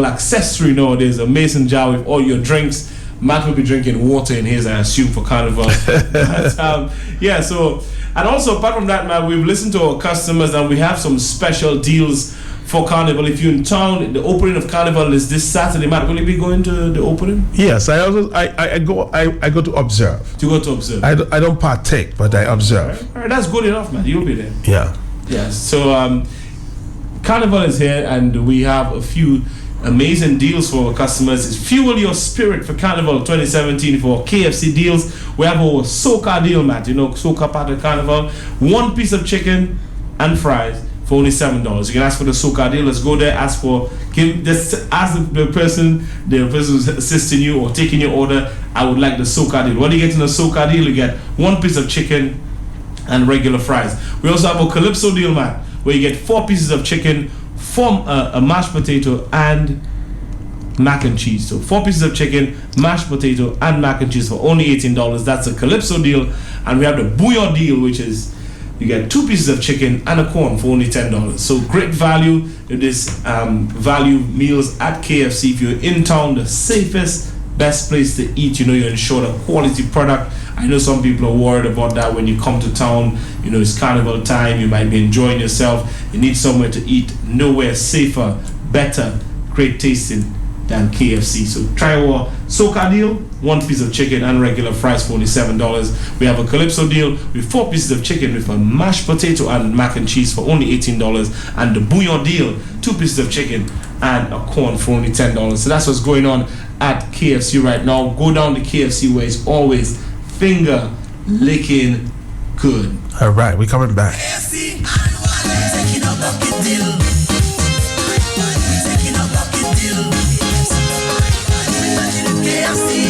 accessory nowadays. A mason jar with all your drinks. Matt will be drinking water in his, I assume, for Carnival. But, yeah, so, and also apart from that, man, we've listened to our customers and we have some special deals for Carnival. If you're in town, the opening of Carnival is this Saturday. Matt, will you be going to the opening? Yes, I go to observe. To go to observe. I don't partake, but I observe. All right, that's good enough, man. You'll be there. Yeah. Yes. So Carnival is here, and we have a few amazing deals for our customers. It's Fuel Your Spirit for Carnival 2017 for KFC deals. We have our Soca deal, Matt. You know, Soca part of Carnival. 1 piece of chicken and fries for only $7. You can ask for the Soca deal. Let's go there. Ask the person who's assisting you or taking your order. I would like the Soca deal. What do you get in the Soca deal? You get 1 piece of chicken and regular fries. We also have a Calypso deal, man, where you get 4 pieces of chicken, a mashed potato and mac and cheese. So 4 pieces of chicken, mashed potato and mac and cheese for only $18. That's a Calypso deal. And we have the Bouillon deal, which is you get 2 pieces of chicken and a corn for only $10. So great value. It is value meals at KFC. If you're in town, the safest, best place to eat. You know, you're ensured a quality product. I know some people are worried about that when you come to town. You know, it's Carnival time. You might be enjoying yourself. You need somewhere to eat. Nowhere safer, better, great tasting than KFC. So try our Soca deal, 1 piece of chicken and regular fries for only $7. We have a Calypso deal with 4 pieces of chicken with a mashed potato and mac and cheese for only $18. And the Bouillon deal, 2 pieces of chicken and a corn for only $10. So that's what's going on at KFC right now. Go down to KFC where it's always finger licking good. All right, we're coming back. KFC, taking a bucket deal. Taking a bucket deal. KFC,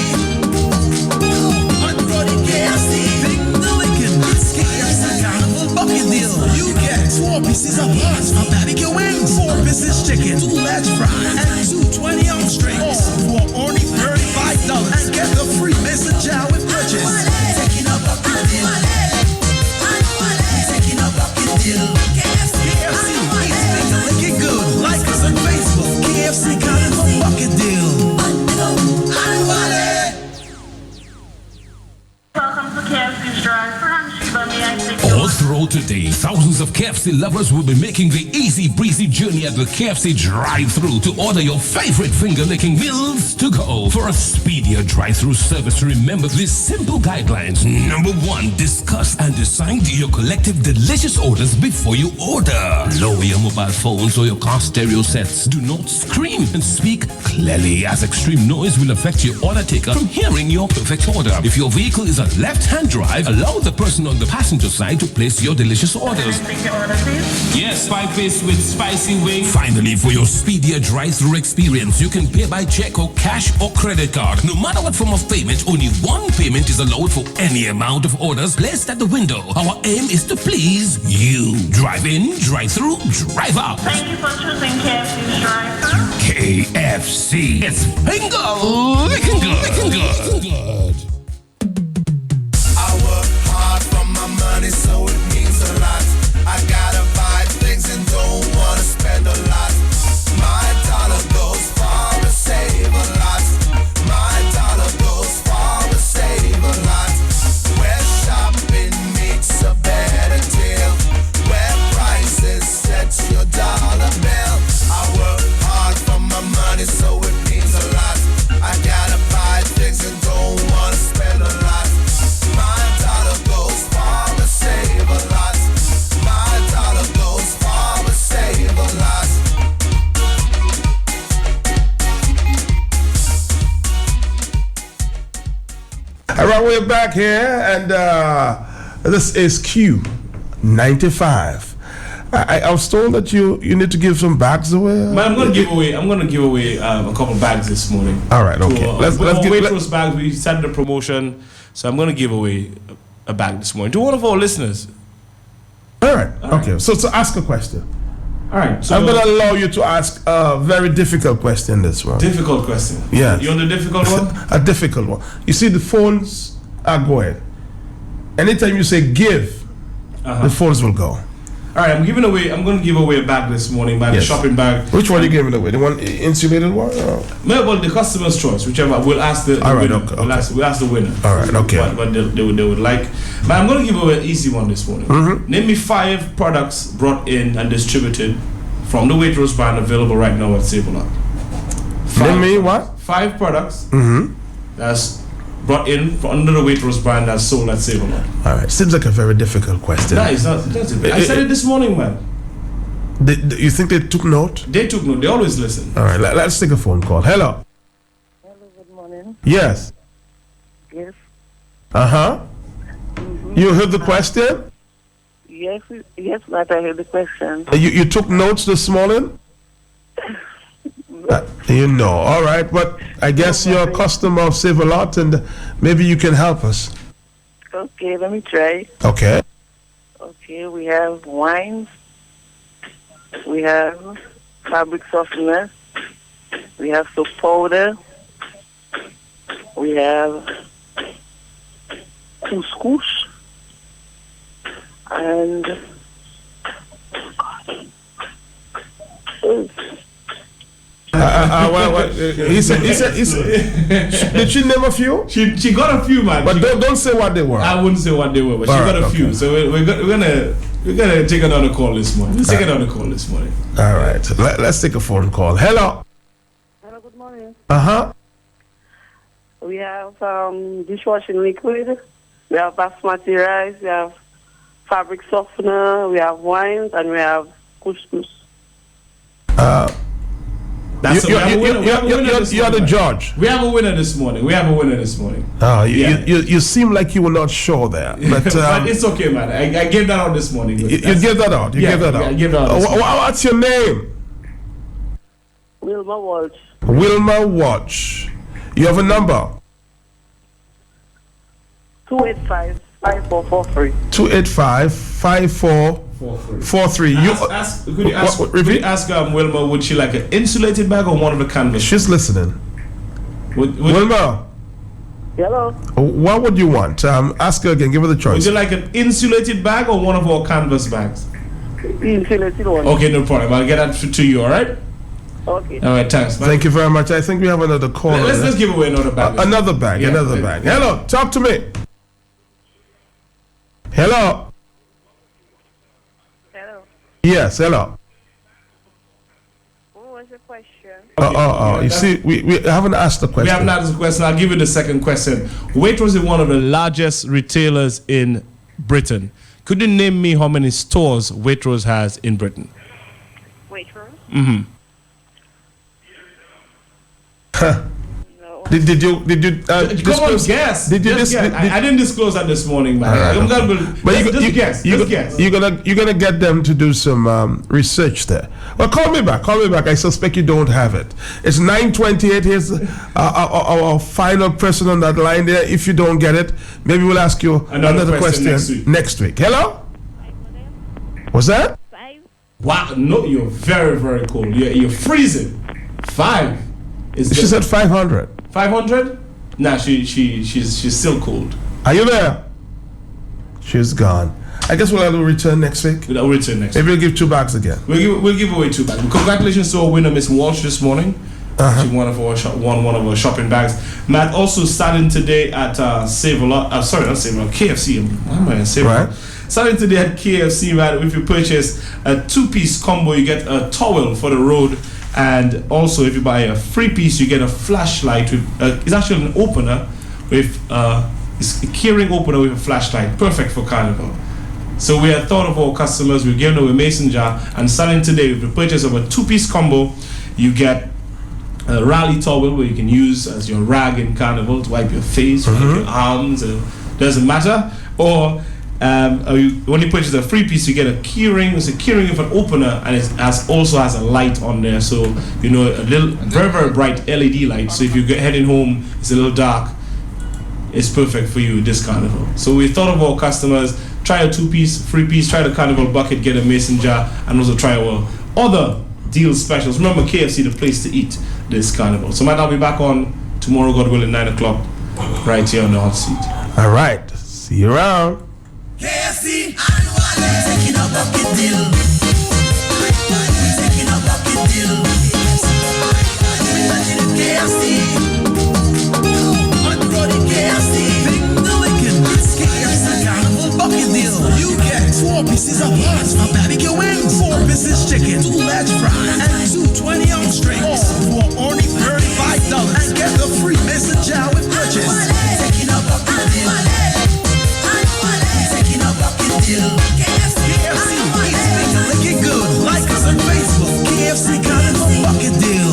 unbrody KFC, finger licking. It's KFC Carnival bucket deal. You get 4 pieces of hot barbecue wings, 4 pieces chicken, 2 large fries, and 2 20-ounce drinks for only $35. And get the free mason jar with purchase. Taking a bucket deal. Taking a bucket deal. KFC, it's finger licking good. Like us on Facebook. KFC Carnival bucket deal. Welcome to KFC's drive-thru. I'm Sheba. May I take your All through today, thousands of KFC lovers will be making the easy breezy journey at the KFC drive-thru to order your favorite finger-licking meals to go. For a speedier drive-thru service, remember these simple guidelines. Number 1, discuss and decide your collective delicious orders before you order. Lower your mobile phones or your car stereo sets. Do not scream and speak clearly, as extreme noise will affect your order taker from hearing your perfect order. If your vehicle is a left-hand drive, allow the person on the passenger side to place your delicious orders. Take your order, please. Yes, 5 piece with spicy wings. Finally, for your speedier drive-thru experience, you can pay by check or cash or credit card. No matter what form of payment, only 1 payment is allowed for any amount of orders placed at the window. Our aim is to please you. Drive in, drive through, drive out. Thank you for choosing KFC's drive-thru. KFC. It's finger licking good. I work hard for my money, so it means a lot. I gotta buy things and don't wanna spend a lot. My dollar goes far as All right, we're back here, and this is Q95. I was told that you need to give some bags away. Man, I'm gonna give away a couple bags this morning. All right, okay. Let's get Waitrose bags. We started the promotion, so I'm gonna give away a bag this morning to one of our listeners. All right. Okay. So ask a question. All right. So I'm gonna allow you to ask a very difficult question this one. Difficult question. Yeah. You want a difficult one? A difficult one. You see, the phones are going. Anytime you say give, the phones will go. All right, I'm going to give away a bag this morning, a shopping bag. Which one are you giving away? The one insulated one? Well, the customer's choice, whichever. We'll ask the winner. Okay. We'll ask the winner. All right, okay. What they would like. But I'm going to give away an easy one this morning. Mm-hmm. Name me 5 products brought in and distributed from the Waitrose brand available right now at Save-A-Lot. Name me what? 5 products that's brought in under the Waitrose brand that's sold at Save-A-Lot. All right. Seems like a very difficult question. No, it's not. I said it this morning, man. You think they took note? They took note. They always listen. All right. Let's take a phone call. Hello. Hello, good morning. Yes. Yes. Uh-huh. You heard the question? Yes, but I heard the question. You took notes this morning? All right, but I guess you're a customer of Save-A-Lot, and maybe you can help us. Okay, let me try. Okay. Okay, we have wines. We have fabric softener. We have soap powder. We have couscous. And he said, did she name a few? She got a few, man. But don't say what they were. I wouldn't say what they were, but she got a few. So we're gonna take another call this morning. Let's take another call this morning. All right. Let's take a phone call. Hello. Hello, good morning. Uh-huh. We have dishwashing liquid. We have basmati rice. We have fabric softener. We have wines, and we have couscous. You're the judge. We have a winner this morning. You seem like you were not sure there. But, but it's okay, man. I gave that out this morning. You gave that out? You gave that out? I gave that out. What's your name? Wilma Walsh. Wilma Walsh. You have a number? 285-5443. 285-5443. Could you ask Wilma, would she like an insulated bag or one of the canvas? She's listening. Wilma. Hello. What would you want? Ask her again. Give her the choice. Would you like an insulated bag or one of our canvas bags? Insulated one. Okay, no problem. I'll get that to you, all right? Okay. All right, thanks, man. Thank you very much. I think we have another call. Let's give away another bag. Another bag. Hello. Talk to me. Hello. Hello. Yes, hello. What was your question? You see, we haven't asked the question. We haven't asked the question. I'll give you the second question. Waitrose is one of the largest retailers in Britain. Could you name me how many stores Waitrose has in Britain? Waitrose? Mm-hmm. Did you come on, guess. I didn't disclose that this morning, man. Just guess. You're gonna get them to do some research there. Well, call me back. I suspect you don't have it. It's 9:28. Here's our final person on that line there. If you don't get it, maybe we'll ask you another question next week. Hello. What's that? 5. Wow, no, you're very, very cool. You're freezing. 5. She said 500. 500? Nah, she's still cold. Are you there? She's gone. I guess we'll have to return next week. We'll return next week. Maybe we'll give 2 bags again. We'll give away 2 bags. Congratulations to our winner, Miss Walsh, this morning. She won one of our shopping bags. Matt, also starting today at Save-A-Lot. Sorry, not Save-A-Lot. KFC. Why am I Save-A-Lot? Right. Starting today at KFC, man. If you purchase a 2-piece combo, you get a towel for the road. And also, if you buy a 3-piece, you get a flashlight. It's actually an opener with it's a keyring opener with a flashlight, perfect for Carnival. So we have thought of our customers. We've given away a mason jar, and starting today, with the purchase of a 2-piece combo, you get a rally towel where you can use as your rag in Carnival to wipe your face, wipe your arms, doesn't matter. Or when you purchase a free piece, you get a keyring. It's a keyring with an opener, and it also has a light on there, so a little very bright LED light. So if you're heading home, it's a little dark, it's perfect for you this Carnival. So we thought of our customers. Try a 2-piece, free piece. Try the Carnival bucket, get a mason jar, and also try our other deal specials. Remember, KFC, the place to eat this Carnival. So I'll be back on tomorrow, God willing, 9 o'clock, right here on the hot seat. All right. See you around. KFC, taking a bucket deal. Taking a bucket deal. KFC, on the road in KFC. Finger licking, it's KFC Carnival bucket deal. You get 4 pieces of hearts of barbecue wings, 4 pieces chicken, 2 large fries, and 2 20-ounce drinks for only $35. And get the free mason jar with purchase. Taking a bucket deal. KFC, it's finger licking good. Like us on Facebook. KFC Carnival bucket deal.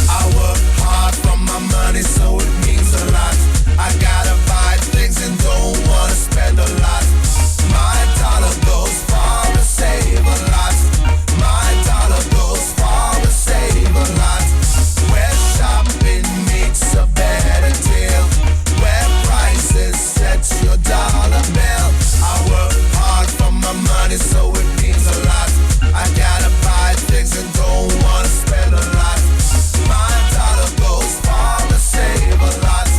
I work hard for my money, so it means a lot. I gotta buy things and don't wanna spend a lot. My dollar goes far to save a lot. My dollar goes far to save a lot. Where shopping meets a better deal, where prices sets your dollar bill. I work hard for my money, so it means a lot. I gotta buy things and don't wanna spend a lot. My dollar goes far to save a lot.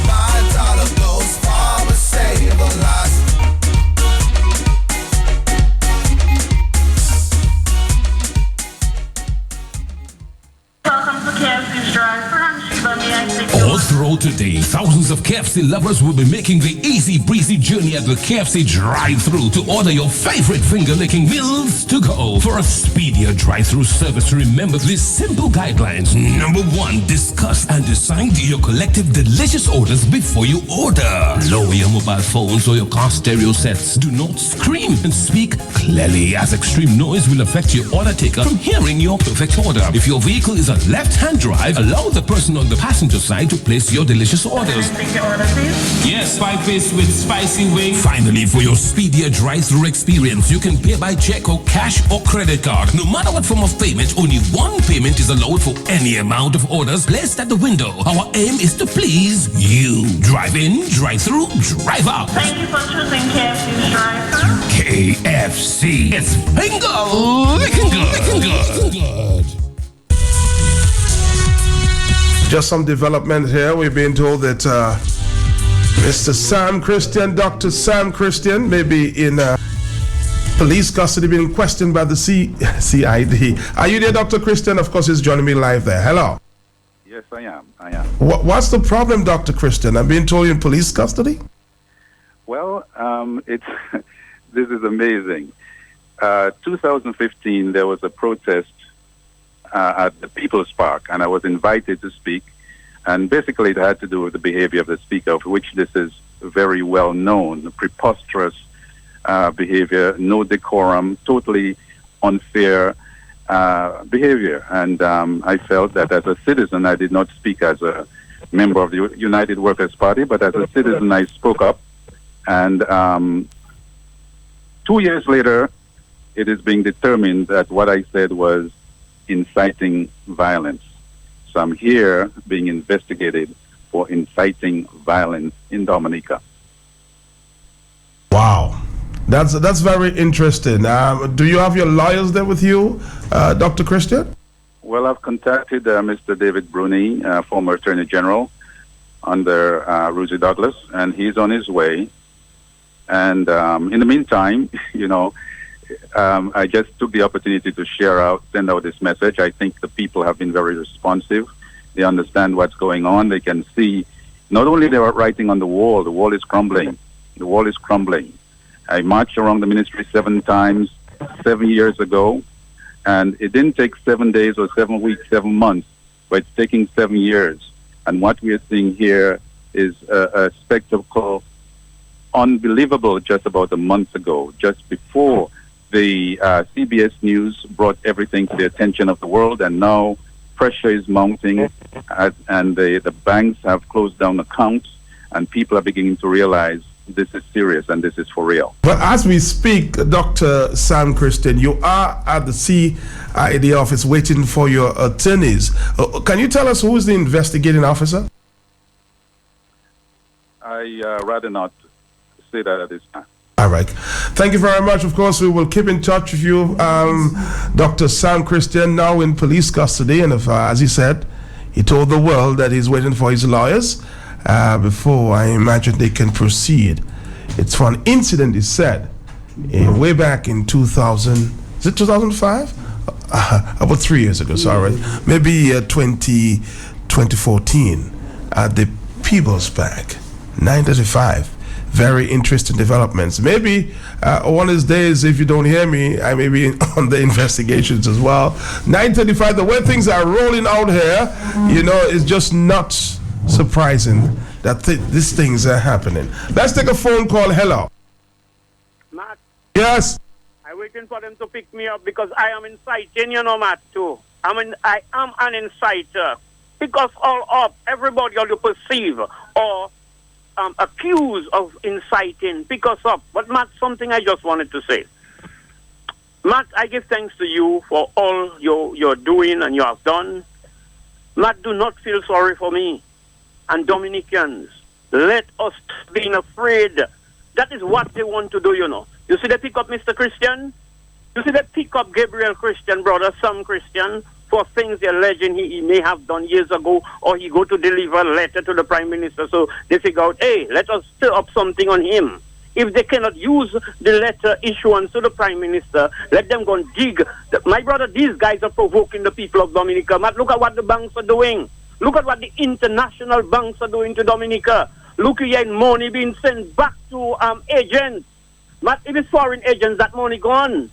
My dollar goes far to save a lot. Welcome to KFC's drive-thru. I'm Sheba. May I take your All through today, thousands of KFC lovers will be making the easy breezy journey at the KFC drive-thru to order your favorite finger-licking meals to go. For a speedier drive-thru service, remember these simple guidelines. Number 1, discuss and decide your collective delicious orders before you order. Lower your mobile phones or your car stereo sets. Do not scream and speak clearly, as extreme noise will affect your order taker from hearing your perfect order. If your vehicle is a left-hand drive, allow the person on the passenger side to place your delicious orders. Take your order, please. Yes, 5-piece with spicy wings. Finally, for your speedier drive-thru experience, you can pay by check or cash or credit card. No matter what form of payment, only one payment is allowed for any amount of orders placed at the window. Our aim is to please you. Drive in, drive through, drive out. Thank you for choosing KFC's drive-thru. KFC. It's finger licking good. Just some development here. We've been told that Mr. Sam Christian, Dr. Sam Christian, may be in police custody being questioned by the CID. Are you there, Dr. Christian? Of course, he's joining me live there. Hello. Yes, I am. What's the problem, Dr. Christian? I'm being told you're in police custody? Well, it's this is amazing. 2015, there was a protest at the People's Park, and I was invited to speak. And basically, it had to do with the behavior of the speaker, of which this is very well known, preposterous behavior, no decorum, totally unfair behavior. And I felt that as a citizen, I did not speak as a member of the United Workers' Party, but as a citizen, I spoke up. And 2 years later, it is being determined that what I said was inciting violence. So I'm here being investigated for inciting violence in Dominica. Wow. That's very interesting. Do you have your lawyers there with you, Dr. Christian? Well, I've contacted Mr. David Bruni, former Attorney General under Rosie Douglas, and he's on his way. And in the meantime, I just took the opportunity to send out this message. I think the people have been very responsive. They understand what's going on. They can see not only they are writing on the wall is crumbling. The wall is crumbling. I marched around the ministry 7 times 7 years ago, and it didn't take 7 days or 7 weeks, 7 months, but it's taking 7 years. And what we are seeing here is a spectacle unbelievable just about a month ago, just before the CBS News brought everything to the attention of the world, and now pressure is mounting, and the banks have closed down accounts, and people are beginning to realize this is serious and this is for real. But as we speak, Dr. Sam Christian, you are at the CID office waiting for your attorneys. Can you tell us who is the investigating officer? I rather not say that at this time. All right. Thank you very much. Of course, we will keep in touch with you. Dr. Sam Christian, now in police custody, and if, as he said, he told the world that he's waiting for his lawyers before I imagine they can proceed. It's for an incident, he said, way back in 2000. Is it 2005? About 3 years ago, sorry. Maybe 2014 at the People's Bank, 935. Very interesting developments. Maybe one of these days, if you don't hear me, I may be on the investigations as well. 9:35. The way things are rolling out here, you know, it's just not surprising that these things are happening. Let's take a phone call. Hello. Matt. Yes. I'm waiting for them to pick me up because I am inciting, you know, Matt, too. I am an inciter. Pick us all up. Everybody you perceive or accused of inciting, pick us up. But Matt, something I just wanted to say. Matt, I give thanks to you for all you're doing and you have done. Matt, do not feel sorry for me. And Dominicans, let us be afraid. That is what they want to do, you know. You see they pick up Mr. Christian? You see they pick up Gabriel Christian, brother Sam Christian, for things they're alleging he may have done years ago, or he go to deliver a letter to the Prime Minister. So they figure out, hey, let us stir up something on him. If they cannot use the letter issuance to the Prime Minister, let them go and dig. My brother, these guys are provoking the people of Dominica. Matt, look at what the banks are doing. Look at what the international banks are doing to Dominica. Look here, money being sent back to agents. Matt, if it's foreign agents, that money gone.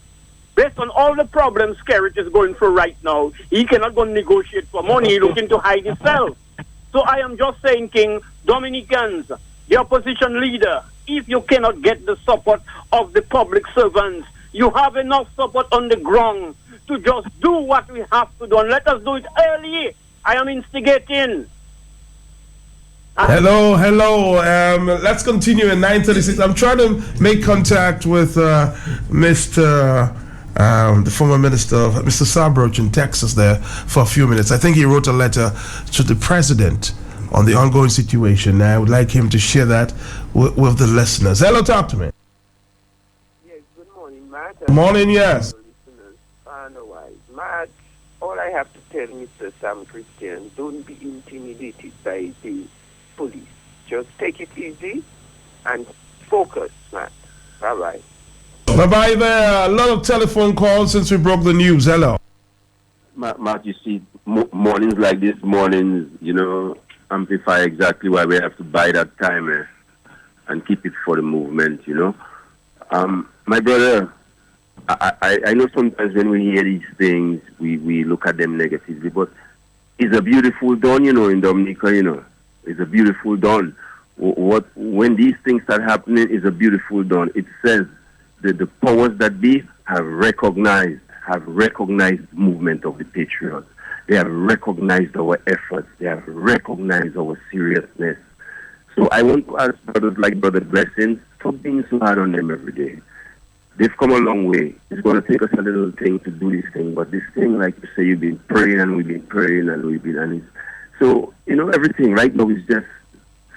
Based on all the problems Skerrit is going through right now, he cannot go negotiate for money. He's looking to hide himself. So I am just saying, King, Dominicans, the opposition leader, if you cannot get the support of the public servants, you have enough support on the ground to just do what we have to do. And let us do it early. I am instigating. Hello. Let's continue at 9:36. I'm trying to make contact with Mr. The former minister, Mr. Sabroch in Texas there for a few minutes. I think he wrote a letter to the president on the ongoing situation. I would like him to share that with the listeners. Hello, talk to me. Yes, good morning, Matt. Morning, yes. Matt, all I have to tell Mr. Sam Christian, don't be intimidated by the police. Just take it easy and focus, Matt. Bye-bye. Bye-bye there. A lot of telephone calls since we broke the news. Hello. Matt, you see, mornings like this, you know, amplify exactly why we have to buy that time and keep it for the movement, you know. My brother, I know sometimes when we hear these things, we look at them negatively, but it's a beautiful dawn, you know, in Dominica, you know. It's a beautiful dawn. When these things start happening, it's a beautiful dawn. It says that the powers that be have recognized movement of the patriots. They have recognized our efforts. They have recognized our seriousness. So I want to ask brothers like Brother Blessings, stop being so hard on them every day. They've come a long way. It's going to take us a little thing to do this thing, but this thing, like you say, you've been praying and we've been praying and we've been, and it's, so, you know, everything right now is just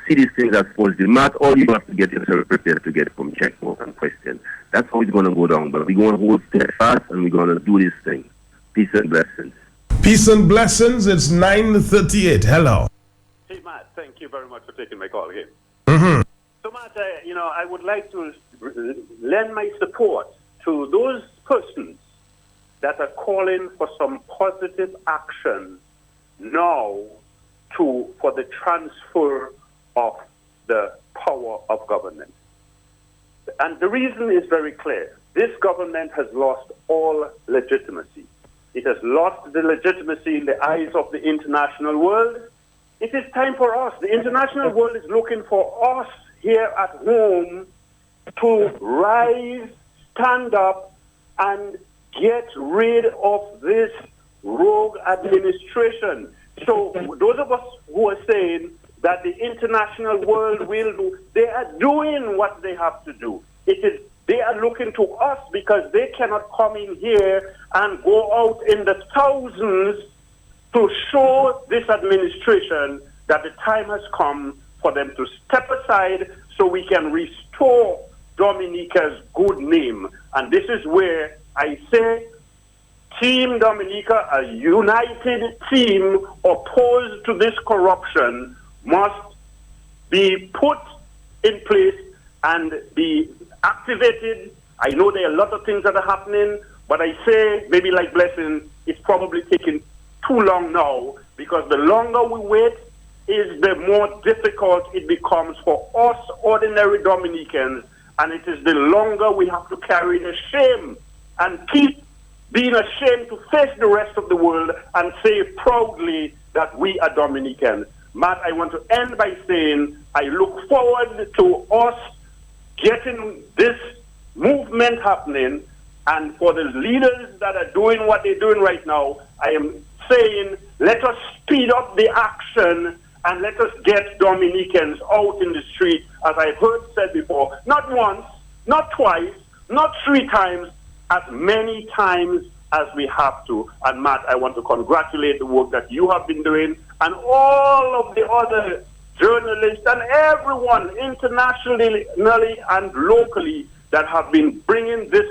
see these things as positive. Not all you have to get yourself prepared to get from checkmark and question. That's how it's going to go down, but we're going to hold steadfast and we're going to do this thing. Peace and blessings. Peace and blessings. It's 9:38. Hello. Hey, Matt, thank you very much for taking my call again. Mm-hmm. So, Matt, I would like to lend my support to those persons that are calling for some positive action now for the transfer of the power of government. And the reason is very clear. This government has lost all legitimacy. It has lost the legitimacy in the eyes of the international world. It is time for us. The international world is looking for us here at home to rise, stand up, and get rid of this rogue administration. So those of us who are saying that the international world will do, they are doing what they have to do. They are looking to us because they cannot come in here and go out in the thousands to show this administration that the time has come for them to step aside so we can restore Dominica's good name. And this is where I say Team Dominica, a united team opposed to this corruption, must be put in place and be activated. I know there are a lot of things that are happening, but I say, maybe like Blessing, it's probably taking too long now, because the longer we wait, is the more difficult it becomes for us ordinary Dominicans, and it is the longer we have to carry the shame and keep being ashamed to face the rest of the world and say proudly that we are Dominicans. Matt, I want to end by saying I look forward to us getting this movement happening, and for the leaders that are doing what they're doing right now, I am saying let us speed up the action and let us get Dominicans out in the street, as I've heard said before, not once, not twice, not 3 times, as many times as we have to. And Matt, I want to congratulate the work that you have been doing, and all of the other journalists and everyone internationally and locally that have been bringing this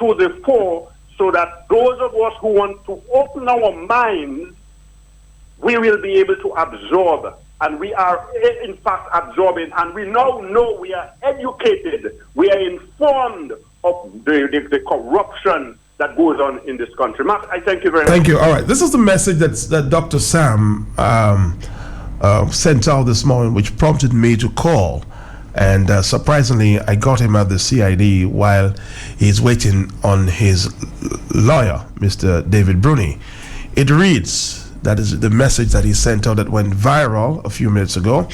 to the fore, so that those of us who want to open our minds, we will be able to absorb. And we are, in fact, absorbing. And we now know, we are educated, we are informed of the corruption that goes on in this country. Mark, I thank you very much. Thank you. All right. This is the message that Dr. Sam sent out this morning, which prompted me to call. And surprisingly, I got him at the CID while he's waiting on his lawyer, Mr. David Bruni. It reads, that is the message that he sent out that went viral a few minutes ago.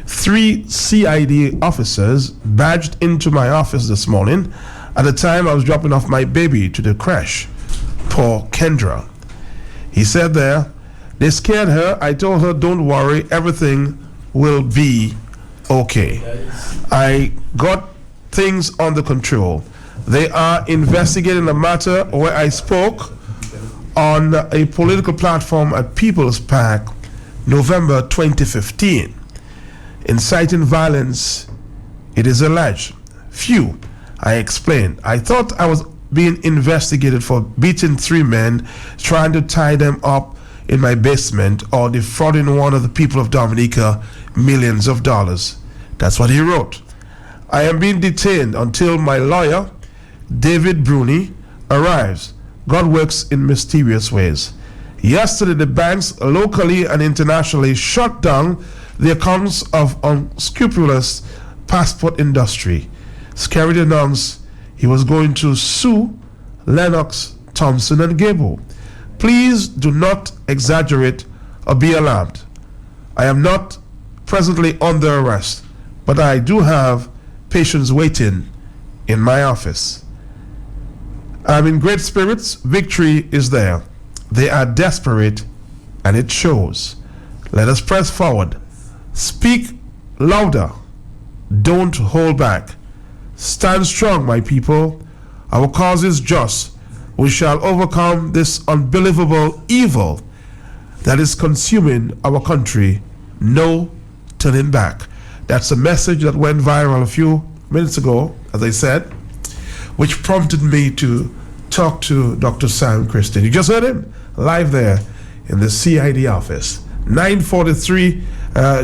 3 CID officers badged into my office this morning at the time I was dropping off my baby to the crash. Poor Kendra. He said there, they scared her. I told her, don't worry, everything will be okay. I got things under control. They are investigating a matter where I spoke on a political platform at People's Park, November 2015. Inciting violence, it is alleged. Phew, I explained. I thought I was being investigated for beating 3 men, trying to tie them up in my basement, or defrauding one of the people of Dominica millions of dollars. That's what he wrote. I am being detained until my lawyer, David Bruni, arrives. God works in mysterious ways. Yesterday, the banks locally and internationally shut down the accounts of unscrupulous passport industry. Skerritt announced he was going to sue Lennox, Thompson, and Gable. Please do not exaggerate or be alarmed. I am not presently under arrest, but I do have patients waiting in my office. I'm in great spirits. Victory is there. They are desperate, and it shows. Let us press forward. Speak louder. Don't hold back. Stand strong, my people. Our cause is just. We shall overcome this unbelievable evil that is consuming our country. No turning back. That's a message that went viral a few minutes ago, as I said, which prompted me to talk to Dr. Sam Christian. You just heard him live there in the CID office. 943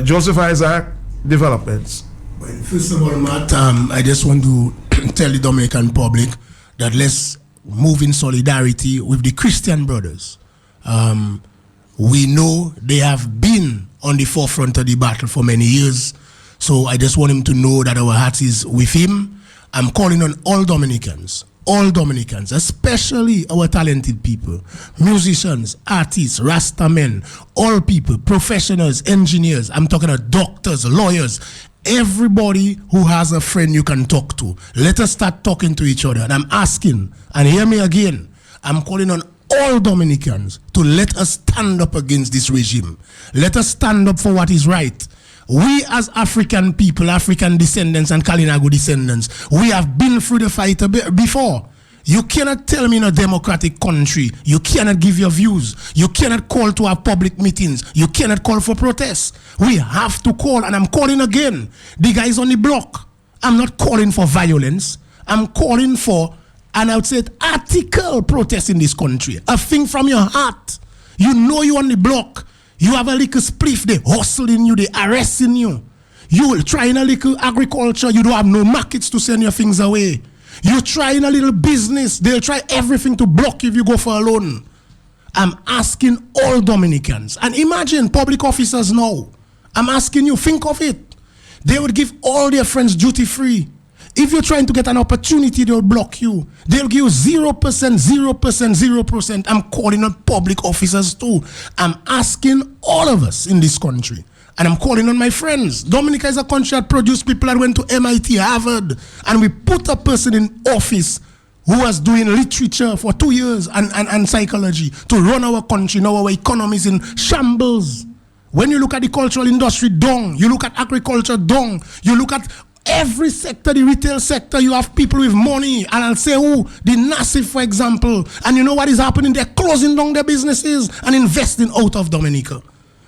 Joseph Isaac Developments. Well, first of all, Matt, I just want to tell the Dominican public that let's move in solidarity with the Christian brothers. We know they have been on the forefront of the battle for many years. So I just want him to know that our heart is with him. I'm calling on all Dominicans, especially our talented people, musicians, artists, Rasta men, all people, professionals, engineers. I'm talking about doctors, lawyers, everybody who has a friend you can talk to, let us start talking to each other. And I'm asking, and hear me again, I'm calling on all Dominicans to let us stand up against this regime. Let us stand up for what is right. We as African people, African descendants and Kalinago descendants, we have been through the fight before. You cannot tell me in a democratic country, you cannot give your views. You cannot call to have public meetings. You cannot call for protests. We have to call, and I'm calling again. The guys on the block. I'm not calling for violence. I'm calling for, and I would say, article protest in this country. A thing from your heart. You know you on the block. You have a little spliff, they hustling you, they arresting you. You will try in a little agriculture, you don't have no markets to send your things away. You try in a little business, they'll try everything to block you if you go for a loan. I'm asking all Dominicans, and imagine public officers now. I'm asking you, think of it. They would give all their friends duty free. If you're trying to get an opportunity, they'll block you. They'll give you 0%, 0%, 0%. I'm calling on public officers too. I'm asking all of us in this country. And I'm calling on my friends. Dominica is a country that produced people that went to MIT, Harvard. And we put a person in office who was doing literature for 2 years and psychology to run our country. Now our economy is in shambles. When you look at the cultural industry, down. You look at agriculture, down. You look at every sector, the retail sector, you have people with money. And I'll say who? The NASIF, for example. And you know what is happening? They're closing down their businesses and investing out of Dominica.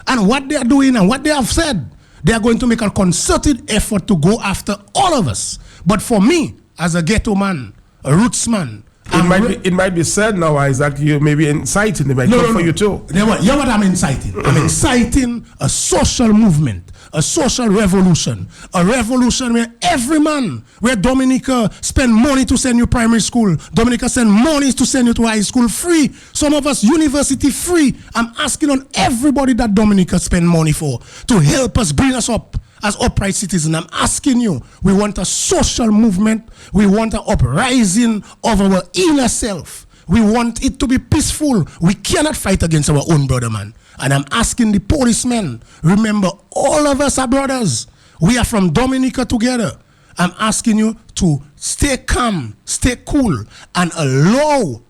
And what they are doing and what they have said, they are going to make a concerted effort to go after all of us. But for me, as a ghetto man, a roots man, it might be said now, Isaac, you may be inciting. It might come for you too. You know what I'm inciting? I'm inciting a social movement, a social revolution, a revolution where every man, where Dominica spend money to send you primary school, Dominica send money to send you to high school free, some of us university free. I'm asking on everybody that Dominica spend money for to help us bring us up as upright citizens. I'm asking you, we want a social movement. We want an uprising of our inner self. We want it to be peaceful. We cannot fight against our own brother, man. And I'm asking the policemen, remember, all of us are brothers. We are from Dominica together. I'm asking you to stay calm, stay cool, and allow,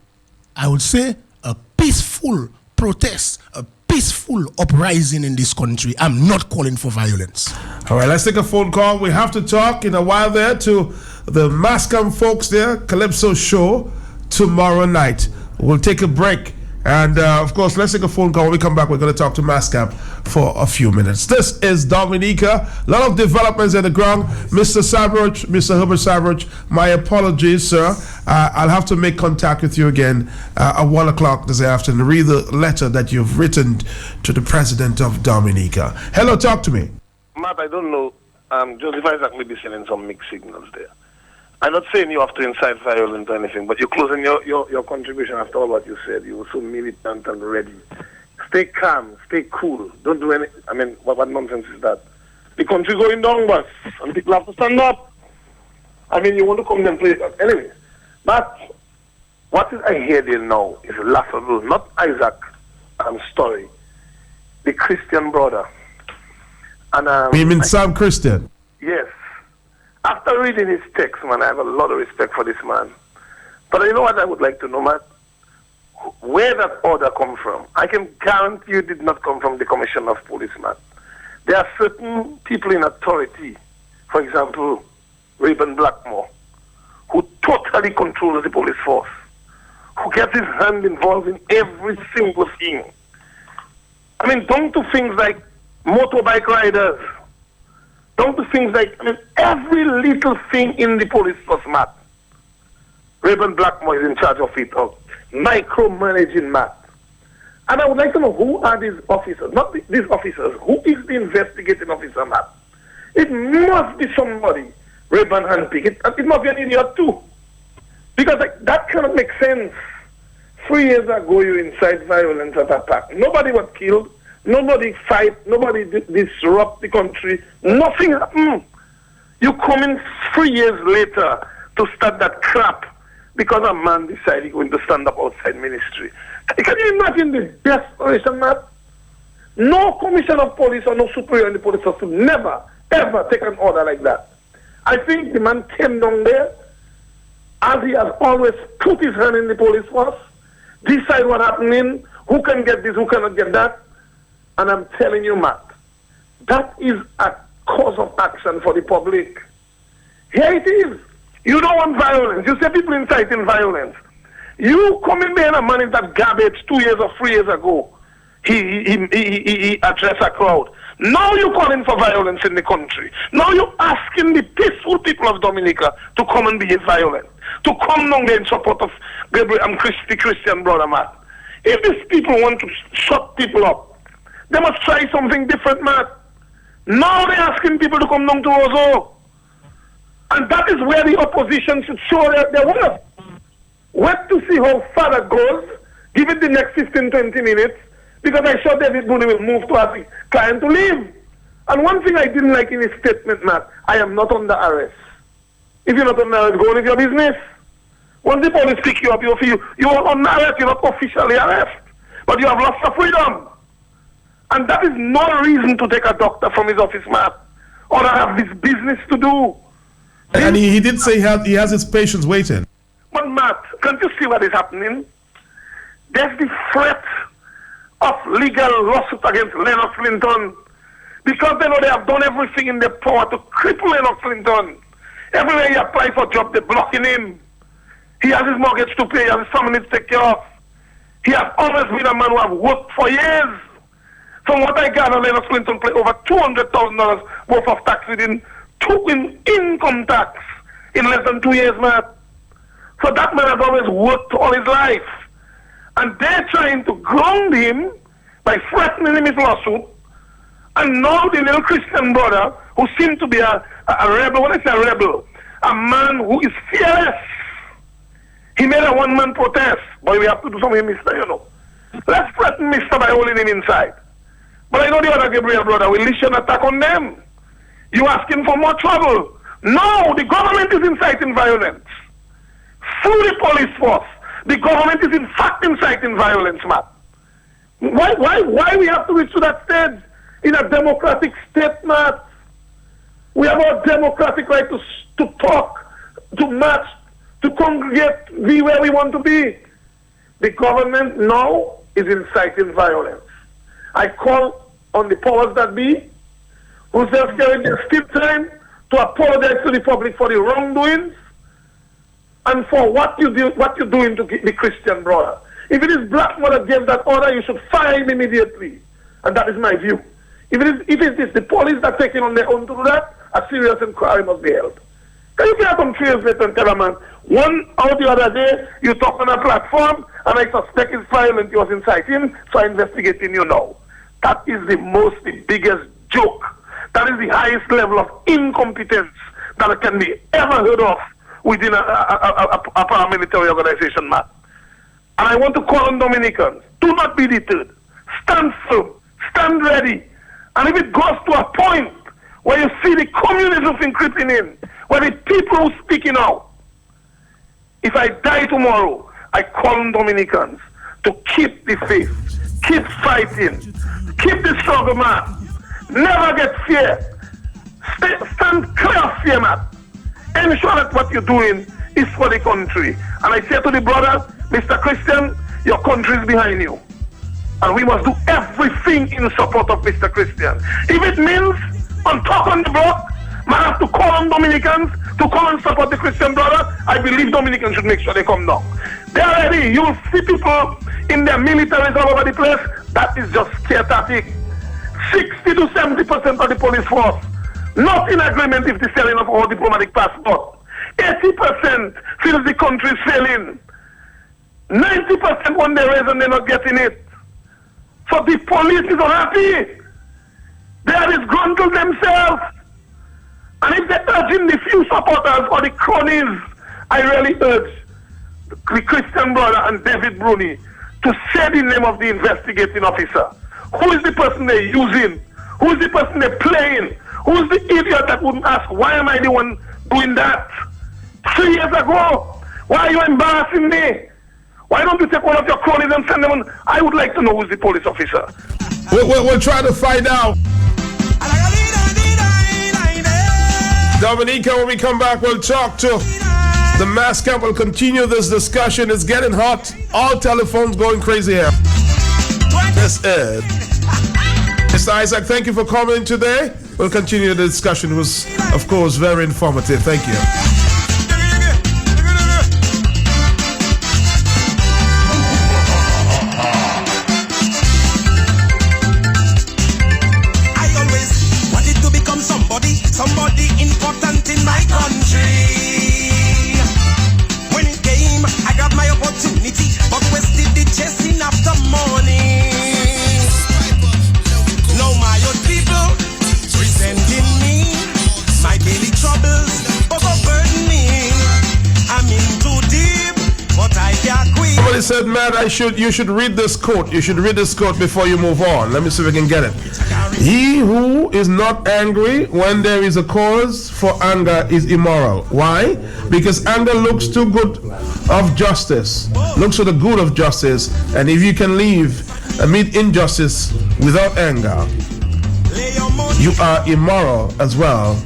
I would say, a peaceful protest, a peaceful uprising in this country. I'm not calling for violence. All right, let's take a phone call. We have to talk in a while there to the Mascom folks there, Calypso show tomorrow night. We'll take a break. And of course, let's take a phone call. When we come back, we're going to talk to Mascom for a few minutes. This is Dominica. A lot of developments at the ground. Mr. Savage, Mr. Herbert Savage, my apologies, sir. I'll have to make contact with you again at 1 o'clock this afternoon. Read the letter that you've written to the president of Dominica. Hello, talk to me. Matt, I don't know. Joseph Isaac may be sending some mixed signals there. I'm not saying you have to incite violence or anything, but you're closing your contribution after all what you said. You were so militant and ready. Stay calm, stay cool. Don't do any, what nonsense is that? The country going downwards, and people have to stand up. You want to come and play that. Anyway, but what is I hear there now is laughable, not Isaac story. The Christian brother. And you mean Sam Christian? Yes. After reading his text, man, I have a lot of respect for this man. But you know what I would like to know, Matt? Where that order come from? I can guarantee you it did not come from the Commissioner of Police, man. There are certain people in authority, for example, Rayburn Blackmore, who totally controls the police force, who gets his hand involved in every single thing. Down to things like motorbike riders, down to things like, every little thing in the police force, Matt. Rayburn Blackmore is in charge of it, of micromanaging, Matt. And I would like to know, who are these officers? Not these officers. Who is the investigating officer, Matt? It must be somebody, Rayburn handpicked. It must be an idiot too. Because that cannot make sense. 3 years ago, you incite violence and attack. Nobody was killed. Nobody fight, nobody disrupt the country, nothing happened. You come in 3 years later to start that crap because a man decided he's going to stand up outside ministry. Can you imagine the desperation, Matt? No commissioner of police or no superior in the police force would never, ever take an order like that. I think the man came down there, as he has always put his hand in the police force, decide what's happening, who can get this, who cannot get that. And I'm telling you, Matt, that is a cause of action for the public. Here it is. You don't want violence. You say people inciting violence. You come in there and a man in that garbage 2 years or 3 years ago. He addressed a crowd. Now you're calling for violence in the country. Now you're asking the peaceful people of Dominica to come and behave violent. To come down there in support of Gabriel and the Christian brother, Matt. If these people want to shut people up, they must try something different, Matt. Now they're asking people to come down to Roseau. And that is where the opposition should show their work. Wait to see how far that goes. Give it the next 15-20 minutes. Because I'm sure David Boone will move to ask the client to leave. And one thing I didn't like in his statement, Matt, I am not under arrest. If you're not under arrest, go on with your business. Once the police pick you up, you are under arrest, you're not officially arrested. But you have lost your freedom. And that is no reason to take a doctor from his office, Matt. Or I have this business to do. And he did say he has his patients waiting. But Matt, can't you see what is happening? There's the threat of legal lawsuit against Lennox Clinton because they know they have done everything in their power to cripple Lennox Clinton. Everywhere he applies for a job, they're blocking him. He has his mortgage to pay, he has his family to take care of. He has always been a man who has worked for years. From what I gather, Lennox Clinton paid over $200,000 worth of tax in income tax in less than 2 years, man. So that man has always worked all his life. And they're trying to ground him by threatening him with lawsuit. And now the little Christian brother, who seemed to be a rebel, when I say a rebel, a man who is fearless. He made a one-man protest. Boy, we have to do something, mister, you know. Let's threaten mister by holding him inside. But I know the other Gabriel brother will issue an attack on them. You asking for more trouble. No, the government is inciting violence. Through the police force. The government is in fact inciting violence, man. Why we have to reach to that stage in a democratic state, man? We have a democratic right to talk, to march, to congregate, be where we want to be. The government now is inciting violence. I call on the powers that be, who just carrying their still time to apologize to the public for the wrongdoings and for what you're doing to the Christian brother. If it is Black Mother gave that order, you should fire him immediately. And that is my view. If it is the police that taking on their own to do that, a serious inquiry must be held. Can you get some 3 years later and tell a man, one out the other day, you talk on a platform, and I suspect it's violent, you was inciting, so I'm investigating you now. That is the biggest joke. That is the highest level of incompetence that can be ever heard of within a paramilitary organization, man. And I want to call on Dominicans, do not be deterred. Stand firm, stand ready. And if it goes to a point where you see the communism thing creeping in, where the people who are speaking out, if I die tomorrow, I call on Dominicans to keep the faith, keep fighting, keep the struggle, man. Never get fear. Stand clear of fear, man. Ensure that what you're doing is for the country. And I say to the brother, Mr. Christian, your country is behind you. And we must do everything in support of Mr. Christian. If it means on talk on the block, man have to call on Dominicans to come and support the Christian brother, I believe Dominicans should make sure they come down. They are ready. You will see people in their militaries all over the place. That is just scare tactic. 60 to 70% of the police force not in agreement with the selling of all diplomatic passports. 80% feels the country is failing. 90% want their reason they're not getting it. So the police is unhappy. They are disgruntled themselves. And if they're urging the few supporters or the cronies, I really urge the Christian brother and David Bruni to say the name of the investigating officer. Who is the person they're using? Who is the person they're playing? Who is the idiot that wouldn't ask, why am I the one doing that? 3 years ago, why are you embarrassing me? Why don't you take one of your cronies and send them on? I would like to know who's the police officer. We'll try to find out. Dominica, when we come back, we'll talk to the mass camp. We'll continue this discussion. It's getting hot. All telephones going crazy here. This is Mr. Isaac. Thank you for coming today. We'll continue the discussion. It was, of course, very informative. Thank you. Somebody important in my country. When it came, I got my opportunity, but wasted the chasing after morning. Now my own people presenting me my daily troubles, overburden me. I'm in too deep, but I can't quit. Somebody said, Matt, you should read this quote. You should read this quote before you move on. Let me see if we can get it. He who is not angry when there is a cause for anger is immoral. Why? Because anger looks too good of justice, looks to the good of justice, and if you can meet injustice without anger, you are immoral as well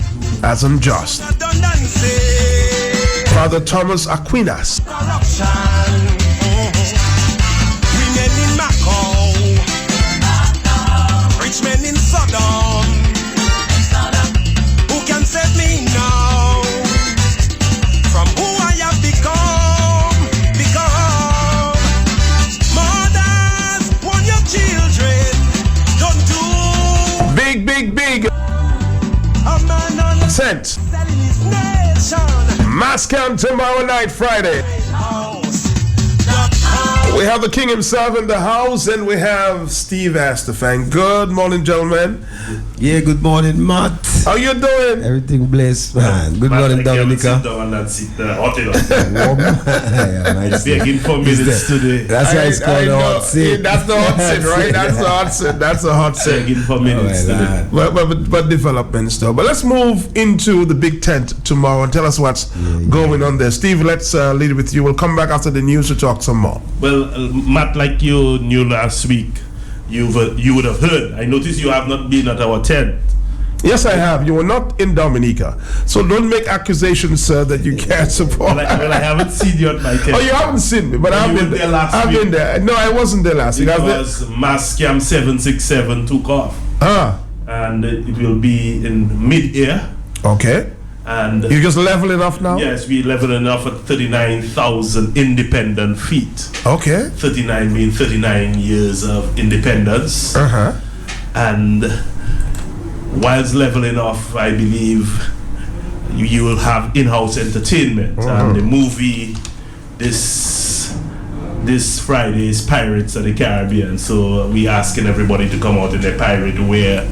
as unjust. Father Thomas Aquinas. Men in Sodom, who can save me now from who I have become? Mothers, warn your children, don't do big sent mass camp tomorrow night, Friday. We have the king himself in the house, and we have Steve Astafang. Good morning, gentlemen. Yeah, good morning, Matt. How you doing? Everything blessed, man. Good morning, Dominica. Begging for minutes today. That's why it's called a hot seat. That's the hot seat, right? That's the hot seat. That's the hot seat. Begging for minutes today. But developments though. But let's move into the big tent tomorrow and tell us what's going on there. Steve, let's lead with you. We'll come back after the news to talk some more. Well, Matt, like you knew last week, you would have heard. I noticed you have not been at our tent. Yes, I have. You were not in Dominica. So don't make accusations, sir, that you can't support. Well, I haven't seen you at my tent. Oh, you haven't seen me, but I've been there last week. I've been there. No, I wasn't there last week. Because Mass Camp 767 took off. And it will be in mid-air. Okay. And you're just leveling off now? Yes, we're leveling off at 39,000 independent feet. Okay. 39 mean 39 years of independence. And whilst leveling off, I believe you will have in-house entertainment. And the movie this Friday is Pirates of the Caribbean. So we're asking everybody to come out in their pirate wear.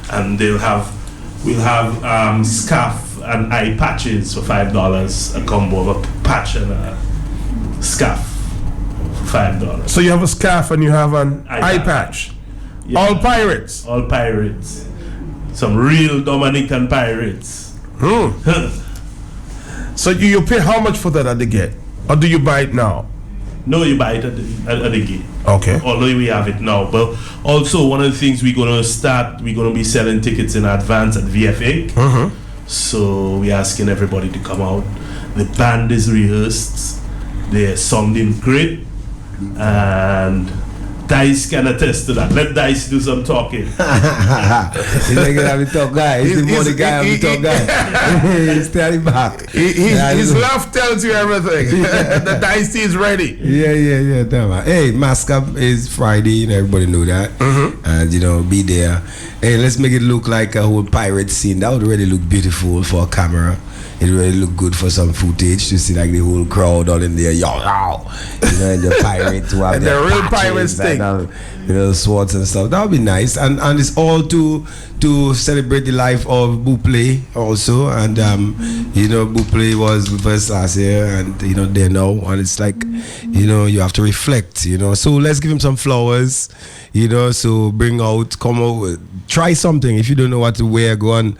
And we'll have scarf and eye patches for $5, a combo of a patch and a scarf for $5. So you have a scarf and you have an eye patch. Yeah. All pirates. All pirates. Some real Dominican pirates. So you pay how much for that at the gate? Or do you buy it now? No, you buy it at the gate. Okay. Although we have it now. But also one of the things we're going to be selling tickets in advance at VFA. So we're asking everybody to come out. The band is rehearsed. They're sounding great. And Dice can attest to that. Let Dice do some talking. He's not gonna have a talk guy. He's the money guy of the talk guy. He's standing back. His laugh tells you everything. The Dice is ready. Yeah. Damn. Hey, Mass Camp is Friday, everybody know that. And be there. Hey, let's make it look like a whole pirate scene. That would really look beautiful for a camera. It really look good for some footage to see like the whole crowd all in there, and the pirates who have the real pirates thing, swords and stuff. That would be nice, and it's all to celebrate the life of Buple also, and Buple was with us last year, and they know, and it's like you have to reflect, so let's give him some flowers, so come out, try something. If you don't know what to wear, go on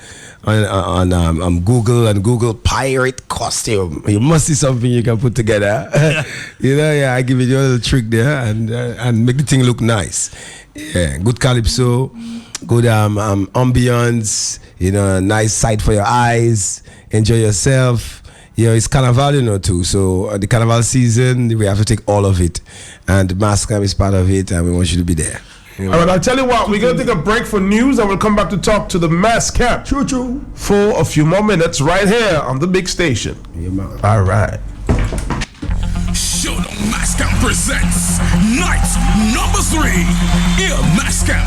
Google and Google pirate costume. You must see something you can put together. I give you a little trick there and make the thing look nice. Yeah, good calypso. good ambience, a nice sight for your eyes, enjoy yourself. It's Carnival, too. So the Carnival season, we have to take all of it. And Mass Camp is part of it, and we want you to be there. All right, I'll tell you what, we're going to take a break for news, and we'll come back to talk to the Mass Camp for a few more minutes right here on the big station. All right. Shono Mass Camp presents night number 3. Here, Mass Camp,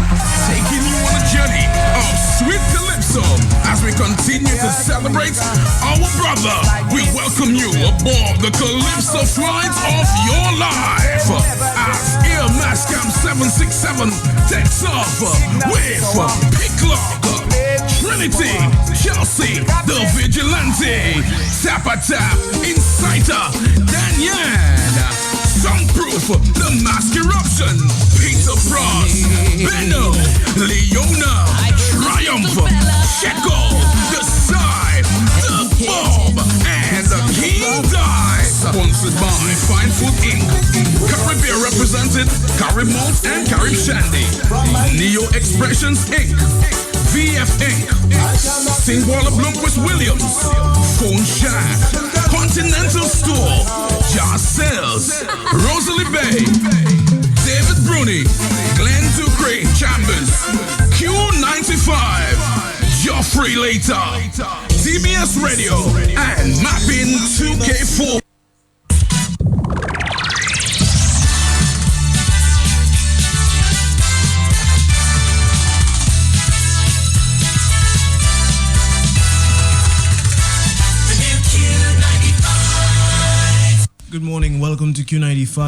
taking you on a journey of sweet calypso as we continue to celebrate our brother. We welcome you aboard the calypso flight of your life as Here Mass Camp 767 takes off with Picklock, Trinity, Chelsea, the Vigilante, Zapata, Inciter, Danyan, Soundproof, the Mask Eruption, Peter Frost, Benno, Leona, Triumph, Checo, The Side, The Bob, and The King Dive. Sponsored by Fine Food Inc., Caribbean represented, Carib Malt and Carib Shandy, Neo Expressions Inc., VF Inc., Singwaller Blomquist Williams, Phone Shack, Continental Store, Jar Sales, Rosalie Bay, David Bruni, Glenn Ducre, Chambers, Q95, Geoffrey Later, TBS Radio, and Mapping 2K4. Good morning, welcome to Q95.